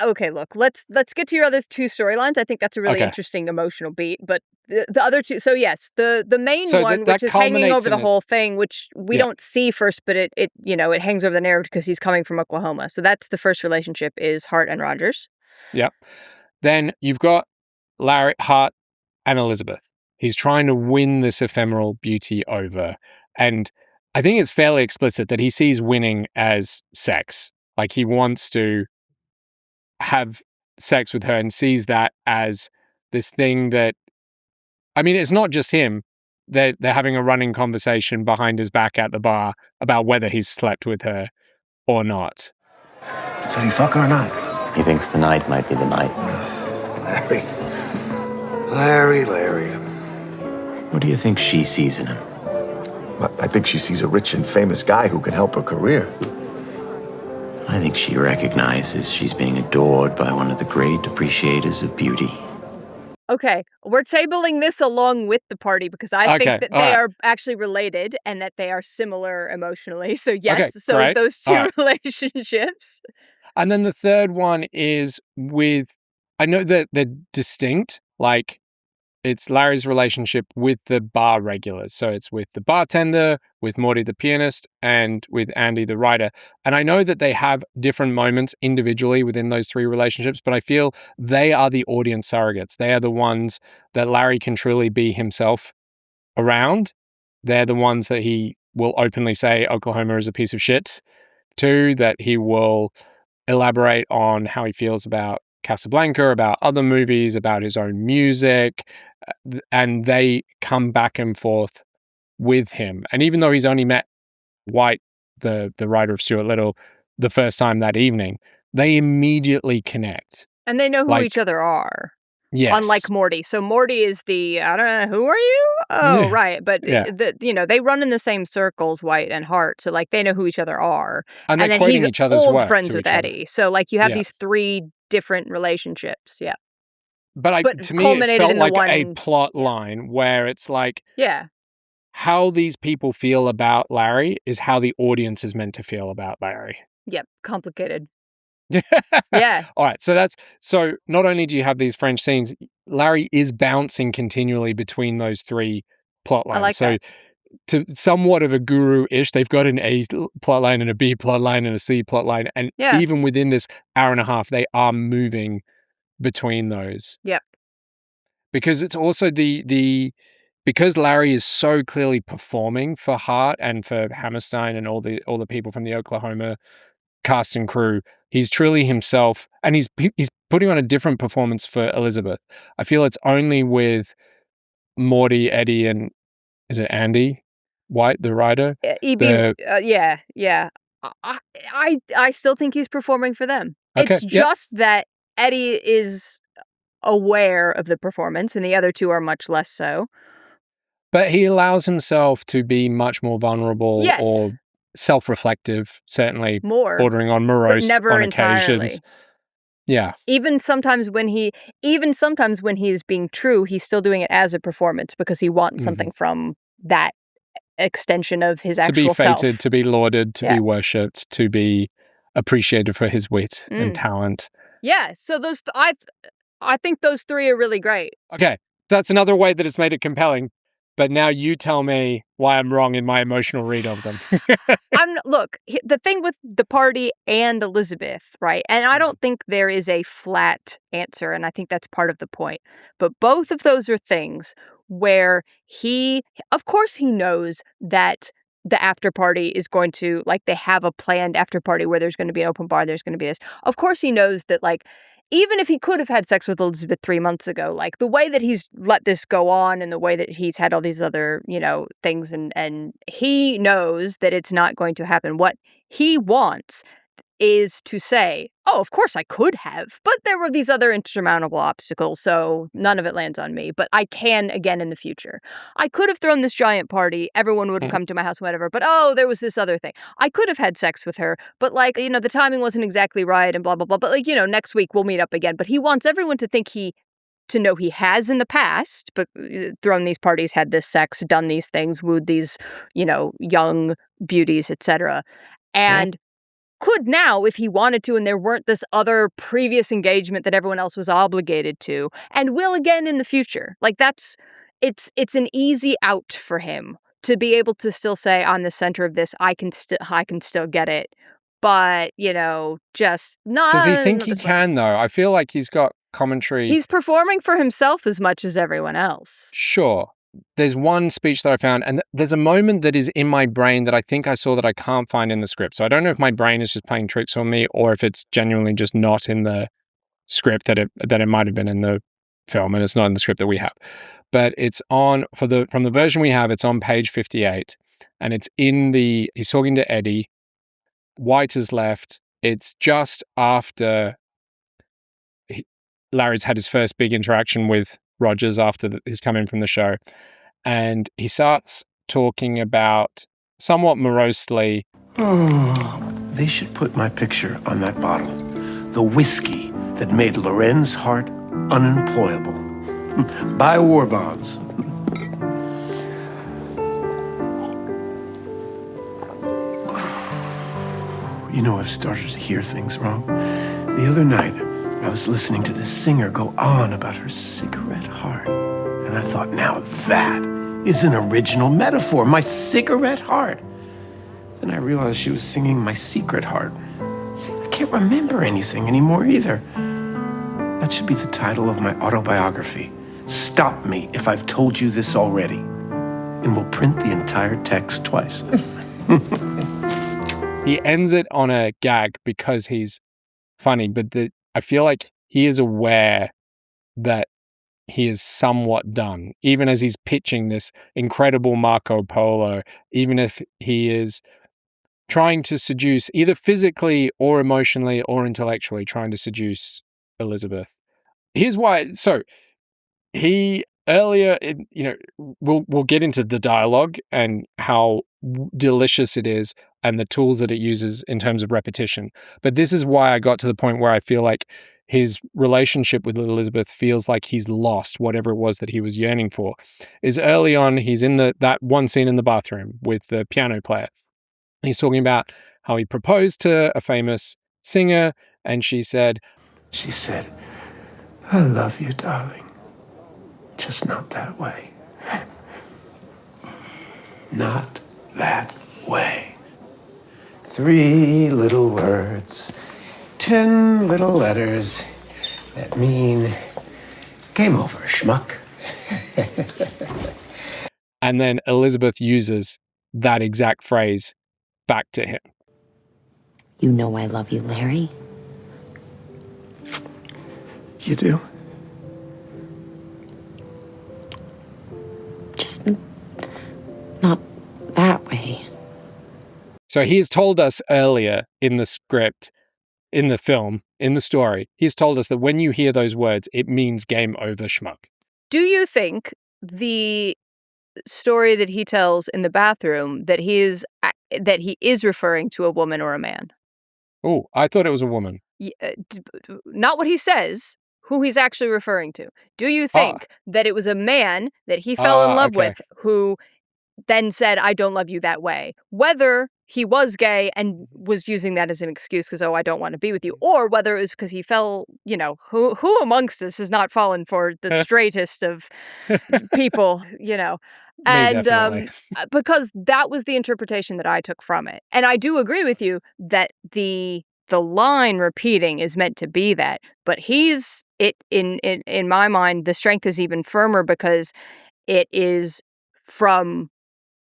okay, look, let's get to your other 2 storylines. I think that's a really interesting emotional beat, but the other 2, so yes, the main one, which is hanging over the whole thing, which we don't see first, but it hangs over the narrative because he's coming from Oklahoma. So that's the first relationship, is Hart and Rogers. Yeah. Then you've got Hart and Elizabeth. He's trying to win this ephemeral beauty over. And I think it's fairly explicit that he sees winning as sex. Like, he wants to have sex with her and sees that as this thing that, it's not just him. They're having a running conversation behind his back at the bar about whether he's slept with her or not. So you fuck her or not? He thinks tonight might be the night. Larry. What do you think she sees in him? I think she sees a rich and famous guy who can help her career. I think she recognizes she's being adored by one of the great appreciators of beauty. Okay, we're tabling this along with the party because I think that they are actually related and that they are similar emotionally. So yes, great. Those 2 relationships. And then the third one is I know that they're distinct, like it's Larry's relationship with the bar regulars. So it's with the bartender, with Morty the pianist, and with Andy the writer. And I know that they have different moments individually within those 3 relationships, but I feel they are the audience surrogates. They are the ones that Larry can truly be himself around. They're the ones that he will openly say Oklahoma is a piece of shit to, that he will elaborate on how he feels about Casablanca, about other movies, about his own music, and they come back and forth with him. And even though he's only met White, the writer of Stuart Little, the first time that evening, they immediately connect. And they know who each other are. Yes. Unlike Morty. So Morty is I don't know, who are you? Oh, right. But, they run in the same circles, White and Hart. So, they know who each other are. And they're then quoting he's each other's old work friends to with each Eddie. other. So, you have these 3 different relationships. Yeah. But to me, it felt like a plot line where it's how these people feel about Larry is how the audience is meant to feel about Larry. Yep. Complicated. Yeah. All right. So not only do you have these French scenes, Larry is bouncing continually between those 3 plot lines. I like that. to somewhat of a guru-ish. They've got an A plotline and a B plotline and a C plotline. And even within this hour and a half, they are moving between those. Yep. Because it's also because Larry is so clearly performing for Hart and for Hammerstein and all the people from the Oklahoma cast and crew, he's truly himself, and he's putting on a different performance for Elizabeth. I feel it's only with Morty, Eddie, and is it Andy White, the writer? Yeah. I still think he's performing for them. Okay, It's just that Eddie is aware of the performance, and the other two are much less so. But he allows himself to be much more vulnerable or self-reflective, certainly more bordering on morose but never on entirely. occasions. Yeah. Even sometimes when he is being true, he's still doing it as a performance because he wants something from that extension of his actual self. To be feted, to be lauded, to be worshipped, to be appreciated for his wit and talent. Yeah, so those I think those three are really great. Okay, that's another way that it's made it compelling. But now you tell me why I'm wrong in my emotional read of them. Look, the thing with the party and Elizabeth, right? And I don't think there is a flat answer, and I think that's part of the point. But both of those are things where of course he knows that the after party is going to, like, they have a planned after party where there's going to be an open bar, there's going to be this. Of course he knows that, like, even if he could have had sex with Elizabeth 3 months ago, like, the way that he's let this go on and the way that he's had all these other, things, and he knows that it's not going to happen. What he wants is to say, oh, of course I could have, but there were these other insurmountable obstacles, so none of it lands on me, but I can again in the future. I could have thrown this giant party, everyone would have come to my house, whatever, but there was this other thing. I could have had sex with her, but, like, the timing wasn't exactly right and blah, blah, blah, but, like, next week we'll meet up again. But he wants everyone to think to know he has in the past, but thrown these parties, had this sex, done these things, wooed these, young beauties, etc. And could now, if he wanted to, and there weren't this other previous engagement that everyone else was obligated to, and will again in the future. Like, it's an easy out for him to be able to still say, I'm the center of this, I can still get it, but, just not. Does he think he can, though? I feel like he's got commentary. He's performing for himself as much as everyone else. Sure. There's one speech that I found, and there's a moment that is in my brain that I think I saw that I can't find in the script. So I don't know if my brain is just playing tricks on me or if it's genuinely just not in the script that it might have been in the film, and it's not in the script that we have. But it's from the version we have, it's on page 58, and it's he's talking to Eddie. White is left. It's just after Larry's had his first big interaction with Rogers after he's come in from the show, and he starts talking about, somewhat morosely, they should put my picture on that bottle. The whiskey that made Loren's heart unemployable. Buy war bonds. I've started to hear things wrong. The other night, I was listening to this singer go on about her cigarette heart. And I thought, now that is an original metaphor, my cigarette heart. Then I realized she was singing my secret heart. I can't remember anything anymore either. That should be the title of my autobiography. Stop me if I've told you this already. And we'll print the entire text twice. He ends it on a gag because he's funny, but I feel like he is aware that he is somewhat done, even as he's pitching this incredible Marco Polo, even if he is trying to seduce, either physically or emotionally or intellectually, trying to seduce Elizabeth. Here's why. So he earlier, we'll get into the dialogue and how delicious it is and the tools that it uses in terms of repetition. But this is why I got to the point where I feel like his relationship with Elizabeth feels like he's lost whatever it was that he was yearning for. Is early on, he's in that one scene in the bathroom with the piano player. He's talking about how he proposed to a famous singer, and she said, I love you, darling. Just not that way. not that way. 3 little words, 10 little letters that mean game over, schmuck. And then Elizabeth uses that exact phrase back to him. You know I love you, Larry. You do? Just not that way. So he's told us earlier in the script, in the film, in the story, he's told us that when you hear those words, it means game over, schmuck. Do you think the story that he tells in the bathroom that he is referring to a woman or a man? Oh, I thought it was a woman. Not what he says, who he's actually referring to. Do you think that it was a man that he fell in love with who then said, I don't love you that way? Whether he was gay and was using that as an excuse because, I don't want to be with you, or whether it was because he fell, who amongst us has not fallen for the straightest of people, And because that was the interpretation that I took from it. And I do agree with you that the line repeating is meant to be that, but in my mind, the strength is even firmer because it is from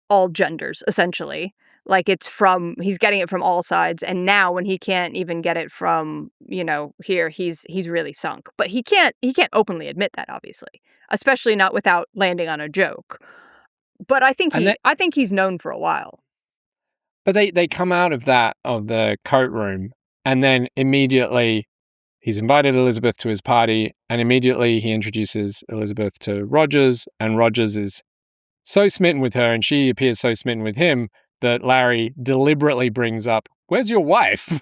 all genders, essentially. Like he's getting it from all sides. And now when he can't even get it from, here, he's really sunk. But he can't openly admit that, obviously, especially not without landing on a joke. But I think he's known for a while. But they come out of the coat room, and then immediately he's invited Elizabeth to his party, and immediately he introduces Elizabeth to Rogers, and Rogers is so smitten with her, and she appears so smitten with him that Larry deliberately brings up, "Where's your wife?"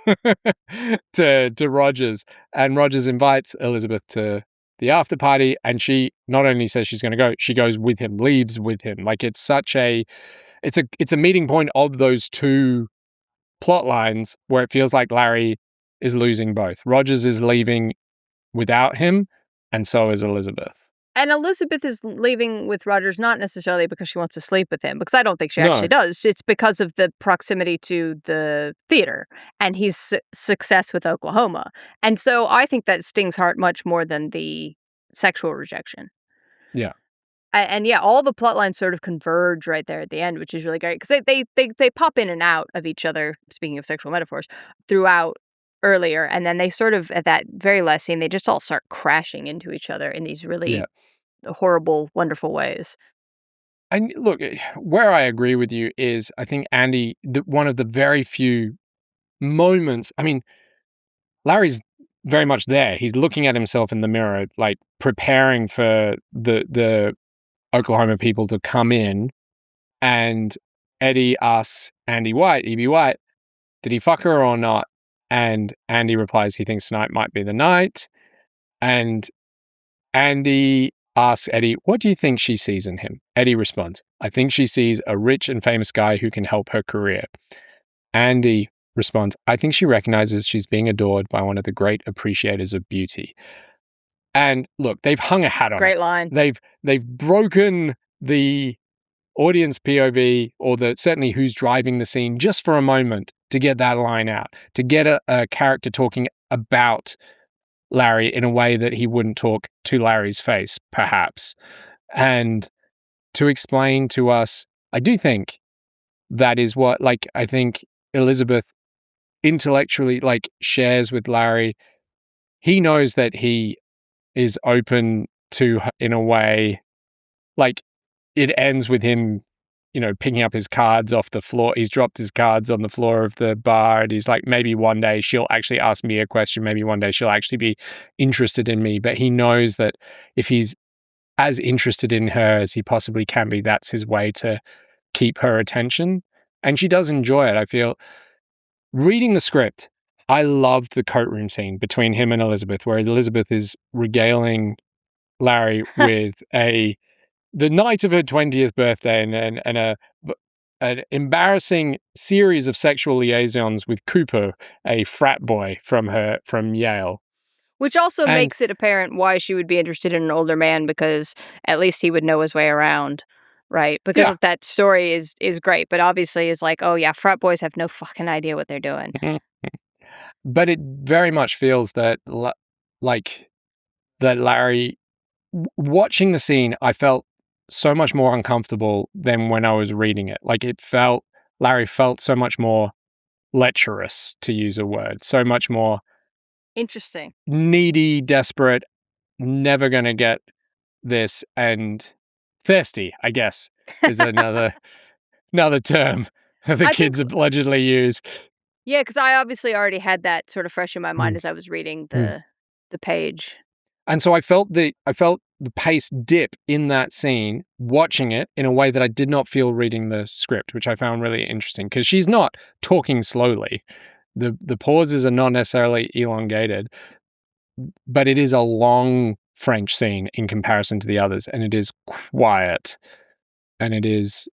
to Rogers, and Rogers invites Elizabeth to the after party, and she not only says she's going to go, she goes with him, leaves with him. Like it's a meeting point of those two plot lines where it feels like Larry is losing both. Rogers is leaving without him, and so is Elizabeth. And Elizabeth is leaving with Rogers not necessarily because she wants to sleep with him, because I don't think she actually does. It's because of the proximity to the theater and his success with Oklahoma. And so I think that stings Hart much more than the sexual rejection. Yeah. And yeah, all the plot lines sort of converge right there at the end, which is really great because they pop in and out of each other, speaking of sexual metaphors, throughout earlier, and then they sort of, at that very last scene, they just all start crashing into each other in these really horrible, wonderful ways. And look, where I agree with you is I think Andy, one of the very few moments, I mean, Larry's very much there. He's looking at himself in the mirror, like preparing for the Oklahoma people to come in, and Eddie asks Andy White, E.B. White, did he fuck her or not? And Andy replies he thinks tonight might be the night. And Andy asks Eddie, what do you think she sees in him? Eddie responds, I think she sees a rich and famous guy who can help her career. Andy responds, I think she recognizes she's being adored by one of the great appreciators of beauty. And look, they've hung a hat on Great it. line. They've broken the audience POV, or certainly who's driving the scene, just for a moment to get that line out, to get a character talking about Larry in a way that he wouldn't talk to Larry's face, perhaps. And to explain to us, I do think that is what, I think Elizabeth intellectually, shares with Larry. He knows that he is open to, in a way, it ends with him, picking up his cards off the floor. He's dropped his cards on the floor of the bar, and he's like, maybe one day she'll actually ask me a question. Maybe one day she'll actually be interested in me. But he knows that if he's as interested in her as he possibly can be, that's his way to keep her attention. And she does enjoy it. I feel, reading the script, I loved the coat room scene between him and Elizabeth, where Elizabeth is regaling Larry with the night of her 20th birthday and an embarrassing series of sexual liaisons with Cooper, a frat boy from Yale. Which also makes it apparent why she would be interested in an older man, because at least he would know his way around. right? Because Yeah. that story is great, but obviously is like, oh yeah, frat boys have no fucking idea what they're doing. But it very much feels that like that Larry watching the scene, I felt so much more uncomfortable than when I was reading it. Like Larry felt so much more lecherous, to use a word, so much more Interesting. needy, desperate, never gonna get this, and thirsty, I guess, is another term that the I kids think- allegedly use. Yeah, because I obviously already had that sort of fresh in my mind Mm. as I was reading Mm. the page. And so I felt the pace dip in that scene, watching it in a way that I did not feel reading the script, which I found really interesting because she's not talking slowly. The pauses are not necessarily elongated, but it is a long French scene in comparison to the others, and it is quiet, and it is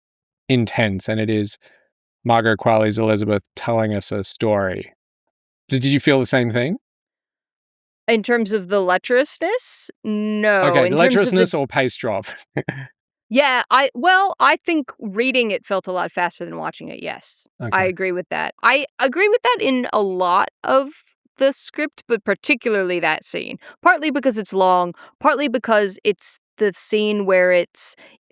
intense, and it is Margot Qualley's Elizabeth telling us a story. Did you feel the same thing? In terms of the lecherousness, no. Okay, In terms of lecherousness or pace drop? Yeah, I think reading it felt a lot faster than watching it, yes. I Okay. agree with that. I agree with that in a lot of the script, but particularly that scene. Partly because it's long, partly because it's the scene where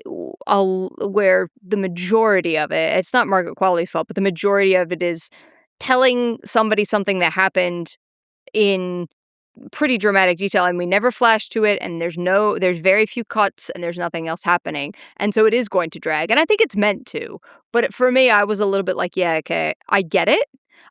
where the majority of it, it's not Margaret Qualley's fault, but the majority of it is telling somebody something that happened in pretty dramatic detail, and we never flash to it, and there's very few cuts, and there's nothing else happening, and so it is going to drag, and I think it's meant to. But for me, I was a little bit like, yeah, okay, I get it,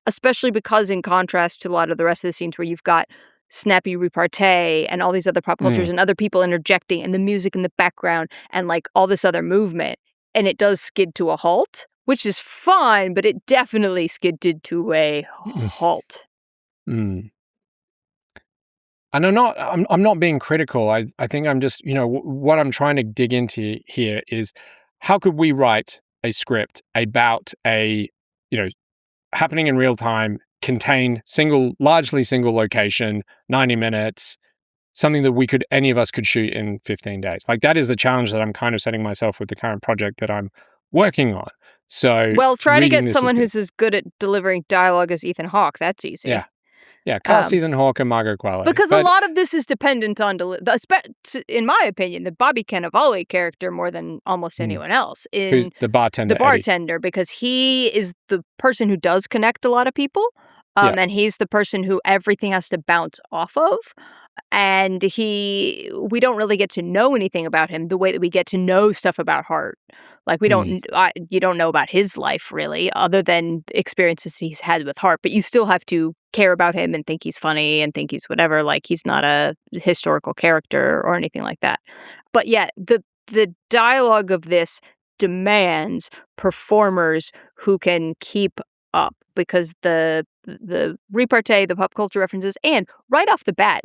especially because in contrast to a lot of the rest of the scenes where you've got snappy repartee and all these other pop cultures and other people interjecting and the music in the background and like all this other movement, and it does skid to a halt, which is fine, but it definitely skidded to a halt. Mm. And I'm not being critical. I think I'm just, what I'm trying to dig into here is how could we write a script about happening in real time, contain largely single location, 90 minutes, something that any of us could shoot in 15 days. Like that is the challenge that I'm kind of setting myself with the current project that I'm working on. So well, try to reading get this someone is who's as good at delivering dialogue as Ethan Hawke. That's easy. Yeah, cast Ethan Hawke and Margot Qualley. Because a lot of this is dependent on, in my opinion, the Bobby Cannavale character more than almost anyone else. Who's the bartender? The bartender, because he is the person who does connect a lot of people. And he's the person who everything has to bounce off of. And we don't really get to know anything about him the way that we get to know stuff about Hart. Like you don't know about his life really, other than experiences that he's had with Hart, but you still have to care about him and think he's funny and think he's whatever. Like he's not a historical character or anything like that. But yeah, the dialogue of this demands performers who can keep up, because the repartee, the pop culture references, and right off the bat,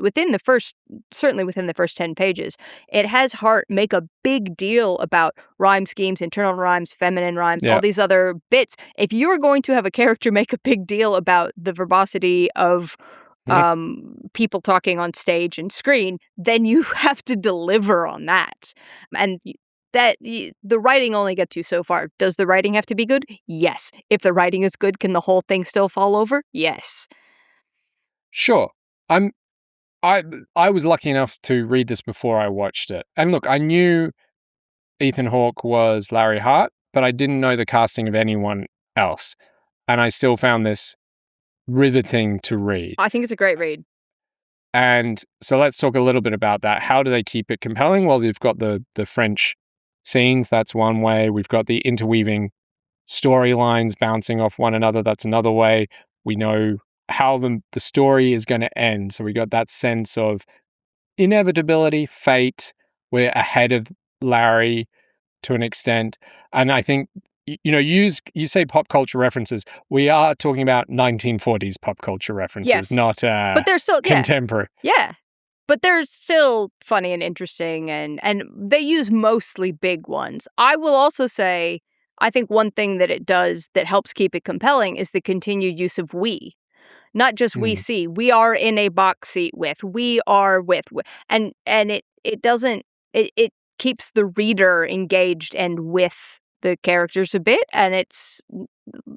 certainly within the first 10 pages, it has Hart make a big deal about rhyme schemes, internal rhymes, feminine rhymes, all these other bits. If you're going to have a character make a big deal about the verbosity of people talking on stage and screen, then you have to deliver on that. And that the writing only gets you so far. Does the writing have to be good? Yes. If the writing is good, can the whole thing still fall over? Yes. Sure. I was lucky enough to read this before I watched it. And look, I knew Ethan Hawke was Larry Hart, but I didn't know the casting of anyone else. And I still found this riveting to read. I think it's a great read. And so let's talk a little bit about that. How do they keep it compelling? Well, you've got the French scenes, that's one way. We've got the interweaving storylines bouncing off one another, that's another way. We know how the story is going to end. So we got that sense of inevitability, fate. We're ahead of Larry to an extent. And I think, you say pop culture references. We are talking about 1940s pop culture references, not but they're still contemporary. Yeah. But they're still funny and interesting, and they use mostly big ones. I will also say, I think one thing that it does that helps keep it compelling is the continued use of we. Not just we see. We are in a box seat with. We are with. And it keeps the reader engaged and with the characters a bit. And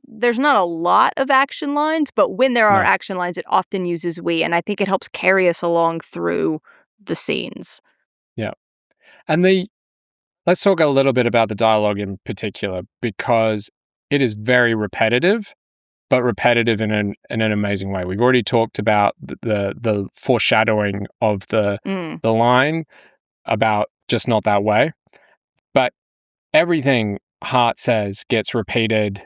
there's not a lot of action lines, but when there are action lines, it often uses we, and I think it helps carry us along through the scenes. Yeah. And let's talk a little bit about the dialogue in particular, because it is very repetitive, but repetitive in an amazing way. We've already talked about the foreshadowing of the line about just not that way, but everything Hart says gets repeated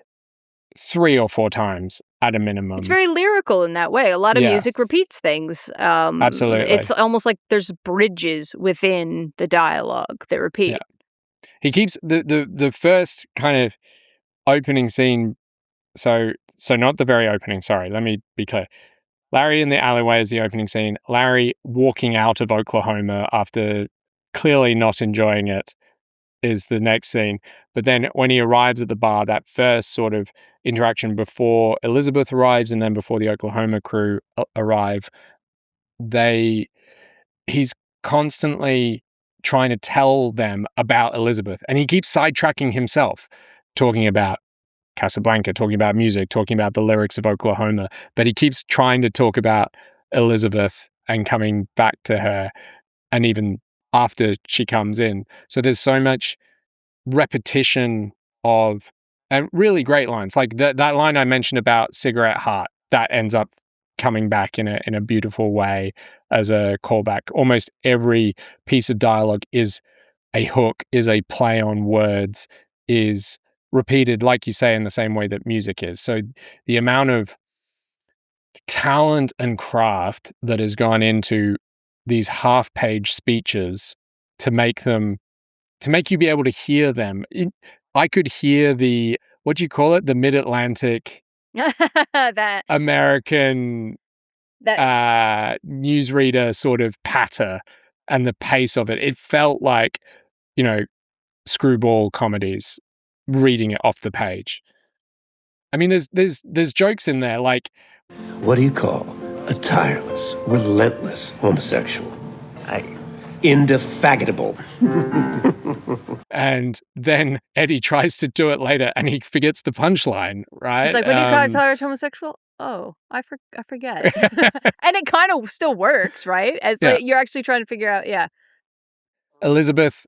3 or 4 times at a minimum. It's very lyrical in that way. A lot of music repeats things. Absolutely. It's almost like there's bridges within the dialogue that repeat. Yeah. He keeps the first kind of opening scene. So not the very opening, sorry, let me be clear. Larry in the alleyway is the opening scene. Larry walking out of Oklahoma after clearly not enjoying it is the next scene. But then when he arrives at the bar, that first sort of interaction before Elizabeth arrives and then before the Oklahoma crew arrive, he's constantly trying to tell them about Elizabeth. And he keeps sidetracking himself, talking about Casablanca, talking about music, talking about the lyrics of Oklahoma, but he keeps trying to talk about Elizabeth and coming back to her, and even after she comes in. So there's so much repetition of and really great lines. Like that line I mentioned about cigarette heart, that ends up coming back in a beautiful way as a callback. Almost every piece of dialogue is a hook, is a play on words, is repeated, like you say, in the same way that music is. So the amount of talent and craft that has gone into these half-page speeches to make you be able to hear them. I could hear what do you call it? The mid-Atlantic that American newsreader sort of patter and the pace of it. It felt like, screwball comedies reading it off the page. I mean, there's jokes in there like, what do you call a tireless, relentless homosexual? Indefatigable. And then Eddie tries to do it later and he forgets the punchline, right? It's like, when do you call a tireless homosexual? Oh, I forget. And it kind of still works, right? As you're actually trying to figure out, Elizabeth,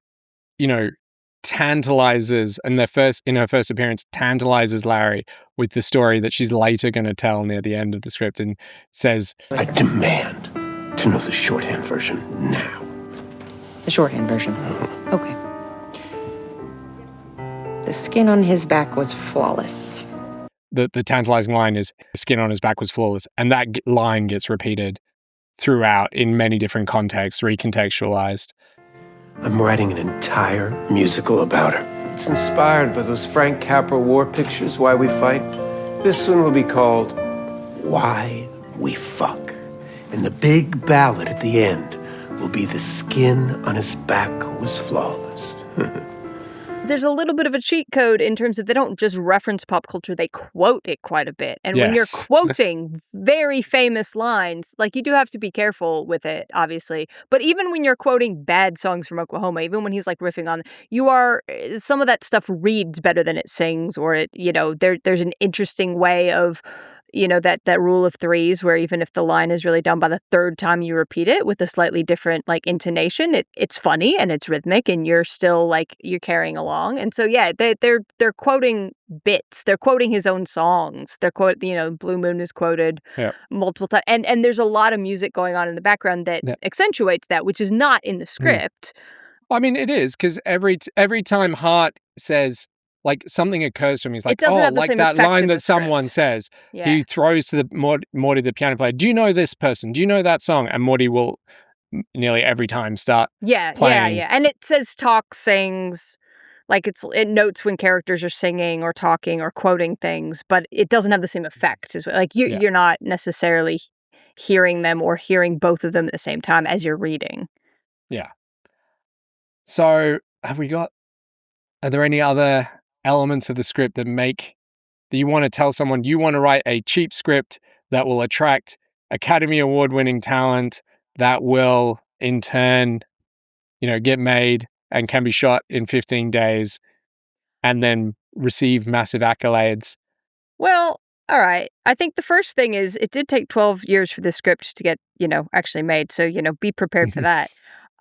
tantalizes, and in her first appearance, tantalizes Larry with the story that she's later going to tell near the end of the script, and says, I demand to know the shorthand version now. The shorthand version. Okay. The skin on his back was flawless. The tantalizing line is, the skin on his back was flawless, and that line gets repeated throughout in many different contexts, recontextualized. I'm writing an entire musical about her. It's inspired by those Frank Capra war pictures, Why We Fight. This one will be called Why We Fuck. And the big ballad at the end will be the skin on his back was flawless. There's a little bit of a cheat code in terms of they don't just reference pop culture, they quote it quite a bit. And when you're quoting very famous lines, like, you do have to be careful with it, obviously. But even when you're quoting bad songs from Oklahoma, even when he's like riffing on, some of that stuff reads better than it sings, or there's an interesting way of, that rule of threes, where even if the line is really done by the third time you repeat it with a slightly different intonation, it's funny and it's rhythmic and you're still you're carrying along. And so they're quoting bits, they're quoting his own songs, they're Blue Moon is quoted multiple times, and there's a lot of music going on in the background that accentuates that, which is not in the script. I mean, it is, because every time Hart says, something occurs to him, he's like, that line that someone says, he throws to Morty, the piano player, do you know this person? Do you know that song? And Morty will nearly every time start playing. Yeah. And it says talk, sings, it notes when characters are singing or talking or quoting things, but it doesn't have the same effect. You're not necessarily hearing them or hearing both of them at the same time as you're reading. Yeah. So are there any other elements of the script that you want to tell someone you want to write a cheap script that will attract Academy Award winning talent, that will in turn, get made and can be shot in 15 days and then receive massive accolades? Well, all right. I think the first thing is it did take 12 years for the script to get, actually made. So, be prepared for that.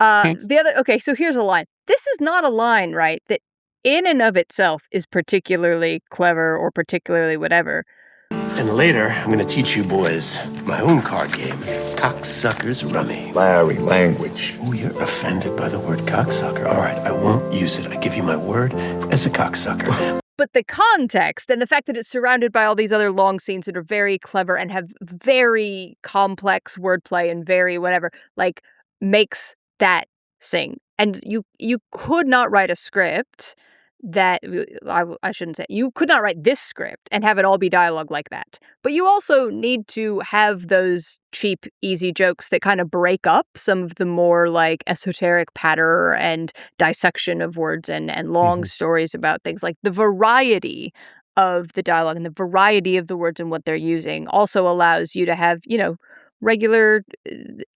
Okay, so here's a line. This is not a line, right, that in and of itself is particularly clever or particularly whatever. And later, I'm gonna teach you boys my own card game, Cocksucker's Rummy. Larry, language. Oh, you're offended by the word cocksucker. All right, I won't use it. I give you my word as a cocksucker. But the context and the fact that it's surrounded by all these other long scenes that are very clever and have very complex wordplay and very whatever, like, makes that sing. And you could not write a script that I shouldn't say you could not write this script and have it all be dialogue like that. But you also need to have those cheap, easy jokes that kind of break up some of the more like esoteric patter and dissection of words and long stories about things. Like the variety of the dialogue and the variety of the words and what they're using also allows you to have, regular,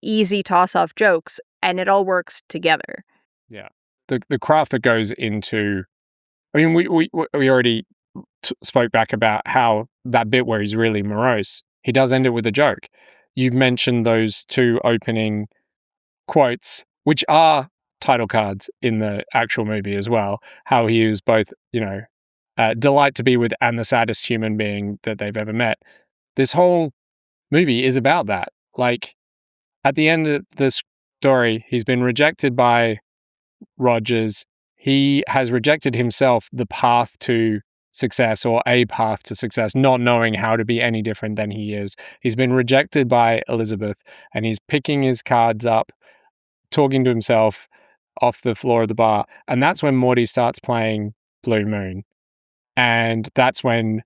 easy toss-off jokes, and it all works together. Yeah. The craft that goes into, I mean, we already spoke back about how that bit where he's really morose, he does end it with a joke. You've mentioned those two opening quotes, which are title cards in the actual movie as well, how he is both, delight to be with and the saddest human being that they've ever met. This whole movie is about that. Like, at the end of the story, he's been rejected by Rogers. He has rejected himself the path to success, or a path to success, not knowing how to be any different than he is. He's been rejected by Elizabeth, and he's picking his cards up, talking to himself off the floor of the bar. And that's when Morty starts playing Blue Moon. And that's when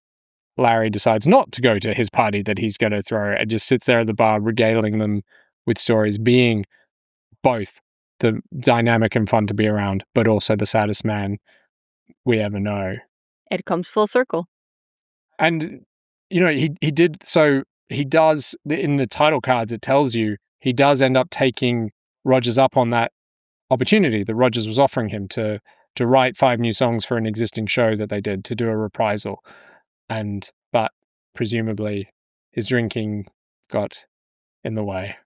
Larry decides not to go to his party that he's going to throw and just sits there at the bar regaling them with stories, being both the dynamic and fun to be around, but also the saddest man we ever know. It comes full circle. And, he does, in the title cards, it tells you he does end up taking Rogers up on that opportunity that Rogers was offering him to write 5 new songs for an existing show that they did, to do a reprisal. But presumably his drinking got in the way.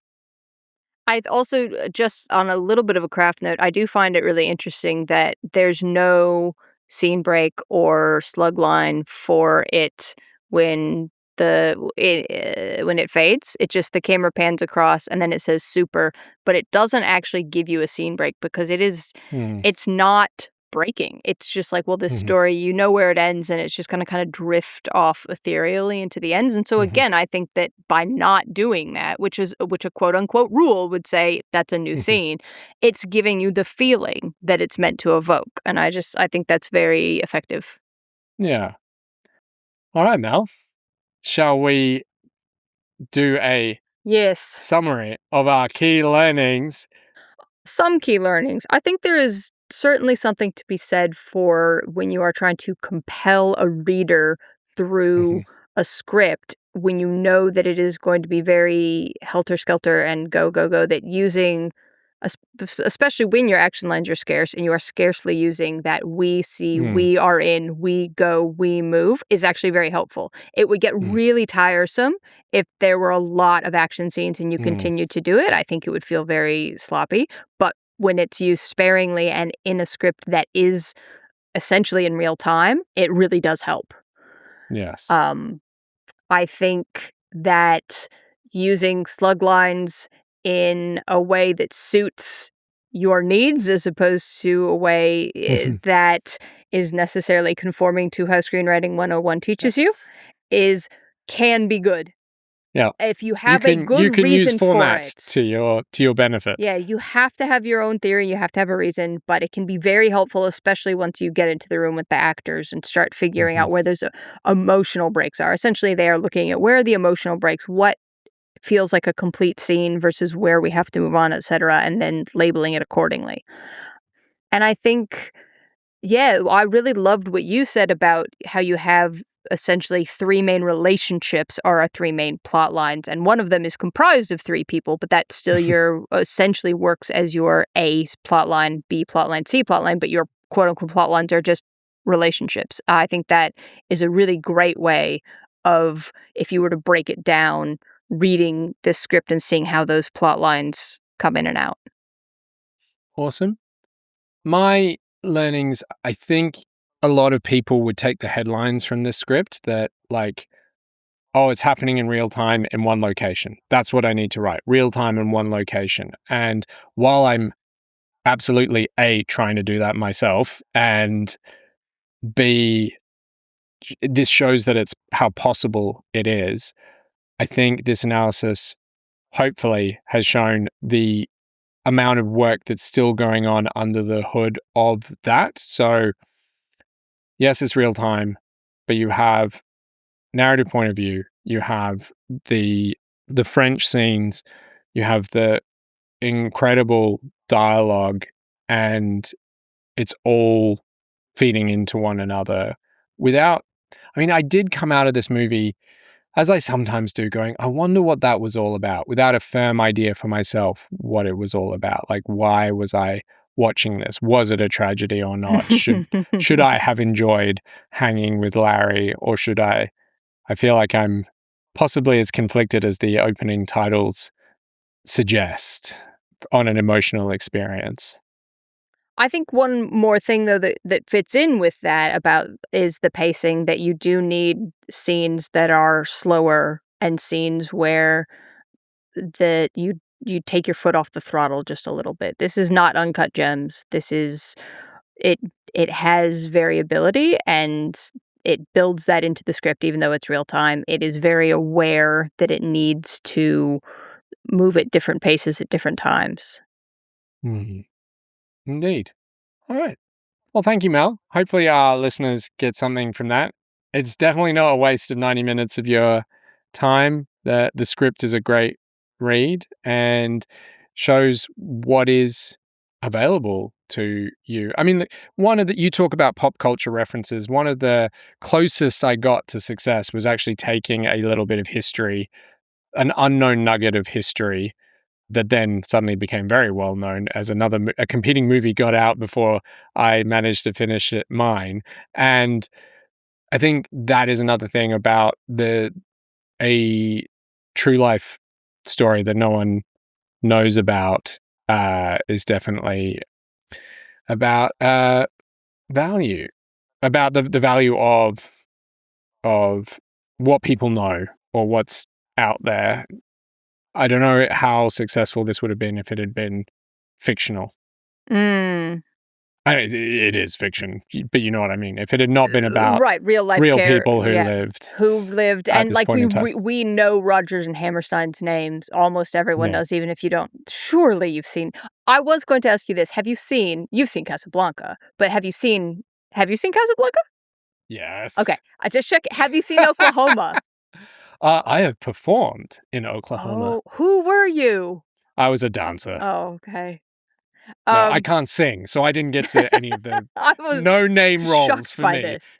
I also, just on a little bit of a craft note, I do find it really interesting that there's no scene break or slug line for it when it fades. It just, the camera pans across and then it says super, but it doesn't actually give you a scene break because it's not breaking. It's just like, well, this story, you know where it ends, and it's just going to kind of drift off ethereally into the ends. And so again, I think that by not doing that, which a quote unquote rule would say that's a new scene, it's giving you the feeling that it's meant to evoke. And I think that's very effective. Yeah. All right, Mel. Shall we do a summary of our key learnings? Some key learnings. I think there is certainly something to be said for when you are trying to compel a reader through a script, when you know that it is going to be very helter-skelter and go, that using, especially when your action lines are scarce and you are scarcely using that we see, we are in, we go, we move, is actually very helpful. It would get really tiresome if there were a lot of action scenes and you continued to do it. I think it would feel very sloppy. But when it's used sparingly and in a script that is essentially in real time, it really does help. Yes. I think that using slug lines in a way that suits your needs as opposed to a way that is necessarily conforming to how Screenwriting 101 teaches you can be good. Yeah. If you have a good reason use for formats it. to your benefit. Yeah, you have to have your own theory, you have to have a reason, but it can be very helpful, especially once you get into the room with the actors and start figuring out where those emotional breaks are. Essentially, they are looking at where are the emotional breaks, what feels like a complete scene versus where we have to move on, etc., and then labeling it accordingly. And I think Yeah, I really loved what you said about how you have essentially three main relationships are our three main plot lines, and one of them is comprised of three people, but that still your essentially works as your A plot line, B plot line, C plot line, but your quote unquote plot lines are just relationships. I think that is a really great way of, if you were to break it down, reading this script and seeing how those plot lines come in and out. Awesome. My learnings, I think a lot of people would take the headlines from this script that, like, oh, it's happening in real time in one location. That's what I need to write. Real time in one location. And while I'm absolutely A, trying to do that myself, and B, this shows that it's how possible it is, I think this analysis hopefully has shown the amount of work that's still going on under the hood of that. So yes, it's real time, but you have narrative point of view, you have the French scenes, you have the incredible dialogue, and it's all feeding into one another without, I mean, I did come out of this movie, as I sometimes do, going, I wonder what that was all about, without a firm idea for myself what it was all about. Like, why was I watching this? Was it a tragedy or not? Should I have enjoyed hanging with Larry, or should I feel like I'm possibly as conflicted as the opening titles suggest on an emotional experience. I think one more thing, though, that fits in with that about is the pacing, that you do need scenes that are slower and scenes where that you take your foot off the throttle just a little bit. This is not Uncut Gems. This is it has variability, and it builds that into the script even though it's real time. It is very aware that it needs to move at different paces at different times. Mm-hmm. Indeed. All right. Well, thank you, Mel. Hopefully our listeners get something from that. It's definitely not a waste of 90 minutes of your time. The script is a great read and shows what is available to you. I mean, you talk about pop culture references. One of the closest I got to success was actually taking a little bit of history, an unknown nugget of history, that then suddenly became very well known as a competing movie got out before I managed to finish mine. And I think that is another thing about a true life story that no one knows about, is definitely about value, about the value of what people know or what's out there. I don't know how successful this would have been if it had been fictional. Mm. It is fiction, but you know what I mean. If it had not been about right, real life people who lived, and like we know Rogers and Hammerstein's names. Almost everyone knows, even if you don't. Surely you've seen. I was going to ask you this: you've seen Casablanca, but have you seen Casablanca? Yes. Okay, I just check. Have you seen Oklahoma? I have performed in Oklahoma. Oh, who were you? I was a dancer. Oh, okay. No, I can't sing, so I didn't get to any of the I was no name roles shocked for by me. This.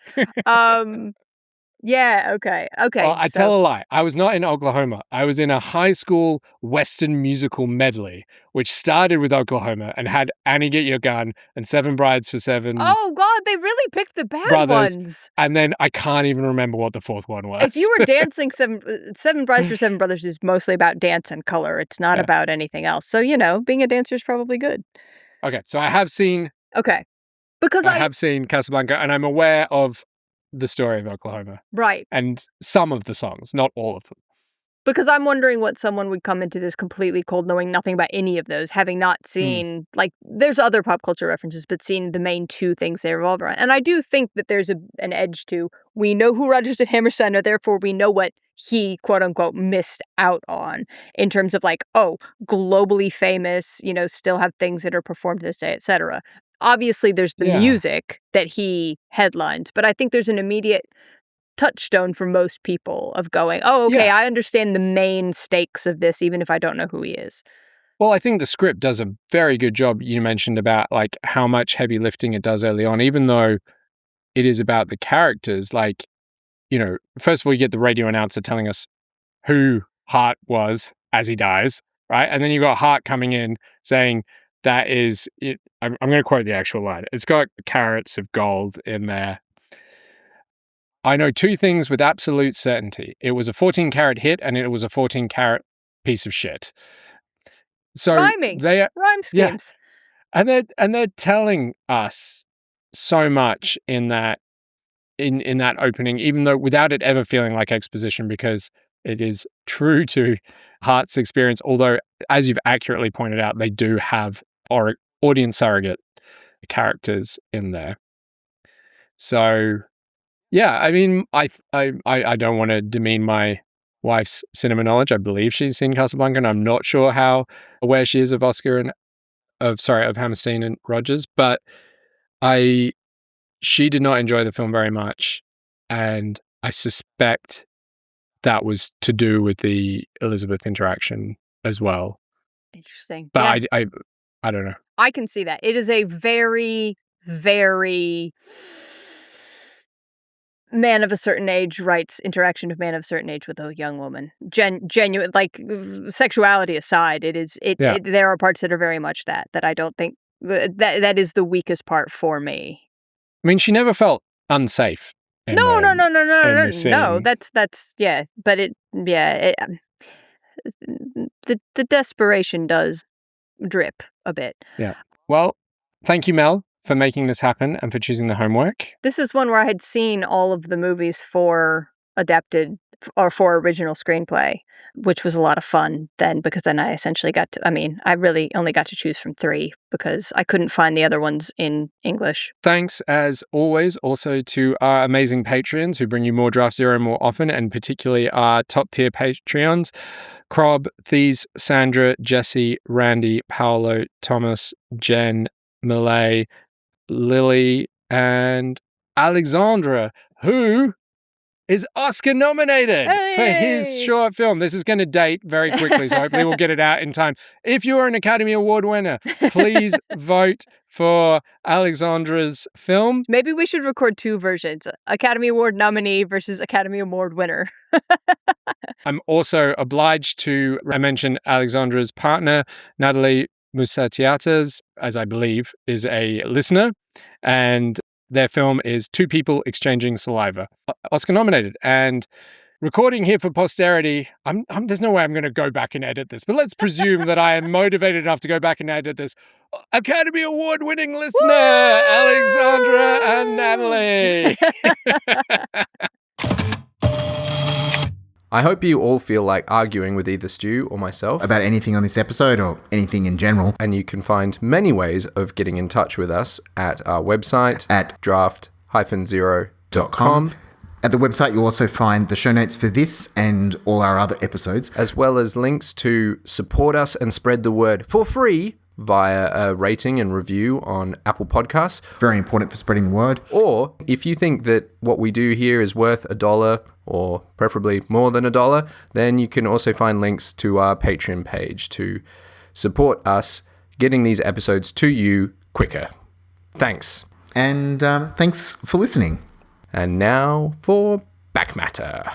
Yeah, okay. Well, I tell a lie. I was not in Oklahoma. I was in a high school Western musical medley, which started with Oklahoma and had Annie Get Your Gun and Seven Brides for Seven. Oh, God, they really picked the bad brothers. ones. And then I can't even remember what the fourth one was. If you were dancing, Seven Brides for Seven Brothers is mostly about dance and color. It's not about anything else. So, being a dancer is probably good. Okay, so I have seen... Okay. Because I have seen Casablanca, and I'm aware of the story of Oklahoma. Right. And some of the songs, not all of them. Because I'm wondering what someone would come into this completely cold, knowing nothing about any of those, having not seen, there's other pop culture references, but seeing the main two things they revolve around. And I do think that there's an edge to, we know who Rogers and Hammerstein are, therefore we know what he, quote unquote, missed out on in terms of globally famous, still have things that are performed to this day, etc. Obviously, there's the music that he headlines, but I think there's an immediate touchstone for most people of going, oh, okay, I understand the main stakes of this, even if I don't know who he is. Well, I think the script does a very good job. You mentioned about like how much heavy lifting it does early on, even though it is about the characters. Like, first of all, you get the radio announcer telling us who Hart was as he dies, right? And then you got Hart coming in saying that is it. I'm going to quote the actual line. It's got carats of gold in there. I know two things with absolute certainty. It was a 14-carat hit and it was a 14-carat piece of shit. So Rhyming. Rhyme schemes. Yeah. And they're telling us so much in that opening, even though without it ever feeling like exposition, because it is true to Hart's experience, although, as you've accurately pointed out, they do have audience surrogate characters in there. So, yeah, I mean, I don't want to demean my wife's cinema knowledge. I believe she's seen Casablanca, and I'm not sure how aware she is of of Hammerstein and Rogers, but she did not enjoy the film very much, and I suspect that was to do with the Elizabeth interaction as well. Interesting. But yeah. I don't know. I can see that. It is a very, very man of a certain age writes interaction of man of a certain age with a young woman. Genuine, like sexuality aside, there are parts that are very much that I don't think that is the weakest part for me. I mean, she never felt unsafe. No. That's yeah. But the desperation does drip a bit. Yeah. Well, thank you, Mel, for making this happen and for choosing the homework. This is one where I had seen all of the movies for adapted or for original screenplay, which was a lot of fun then, because then I essentially I really only got to choose from 3 because I couldn't find the other ones in English. Thanks, as always, also to our amazing Patreons who bring you more Draft Zero more often, and particularly our top-tier Patreons, Crob, Thies, Sandra, Jesse, Randy, Paolo, Thomas, Jen, Malay, Lily, and Alexandra, who is Oscar nominated for his short film. This is going to date very quickly, so hopefully we'll get it out in time. If you are an Academy Award winner, please vote for Alexandra's film. Maybe we should record 2 versions, Academy Award nominee versus Academy Award winner. I'm also obliged to mention Alexandra's partner, Natalie Musatiatas, as I believe is a listener, and their film is Two People Exchanging Saliva, Oscar nominated. And recording here for posterity, there's no way I'm going to go back and edit this, but let's presume that I am motivated enough to go back and edit this. Academy Award winning listener, woo! Alexandra and Natalie. I hope you all feel like arguing with either Stu or myself about anything on this episode or anything in general. And you can find many ways of getting in touch with us at our website at draft-zero.com. At the website, you'll also find the show notes for this and all our other episodes, as well as links to support us and spread the word for free via a rating and review on Apple Podcasts. Very important for spreading the word. Or if you think that what we do here is worth $1 or preferably more than $1, then you can also find links to our Patreon page to support us getting these episodes to you quicker. Thanks. And thanks for listening. And now for Back Matter.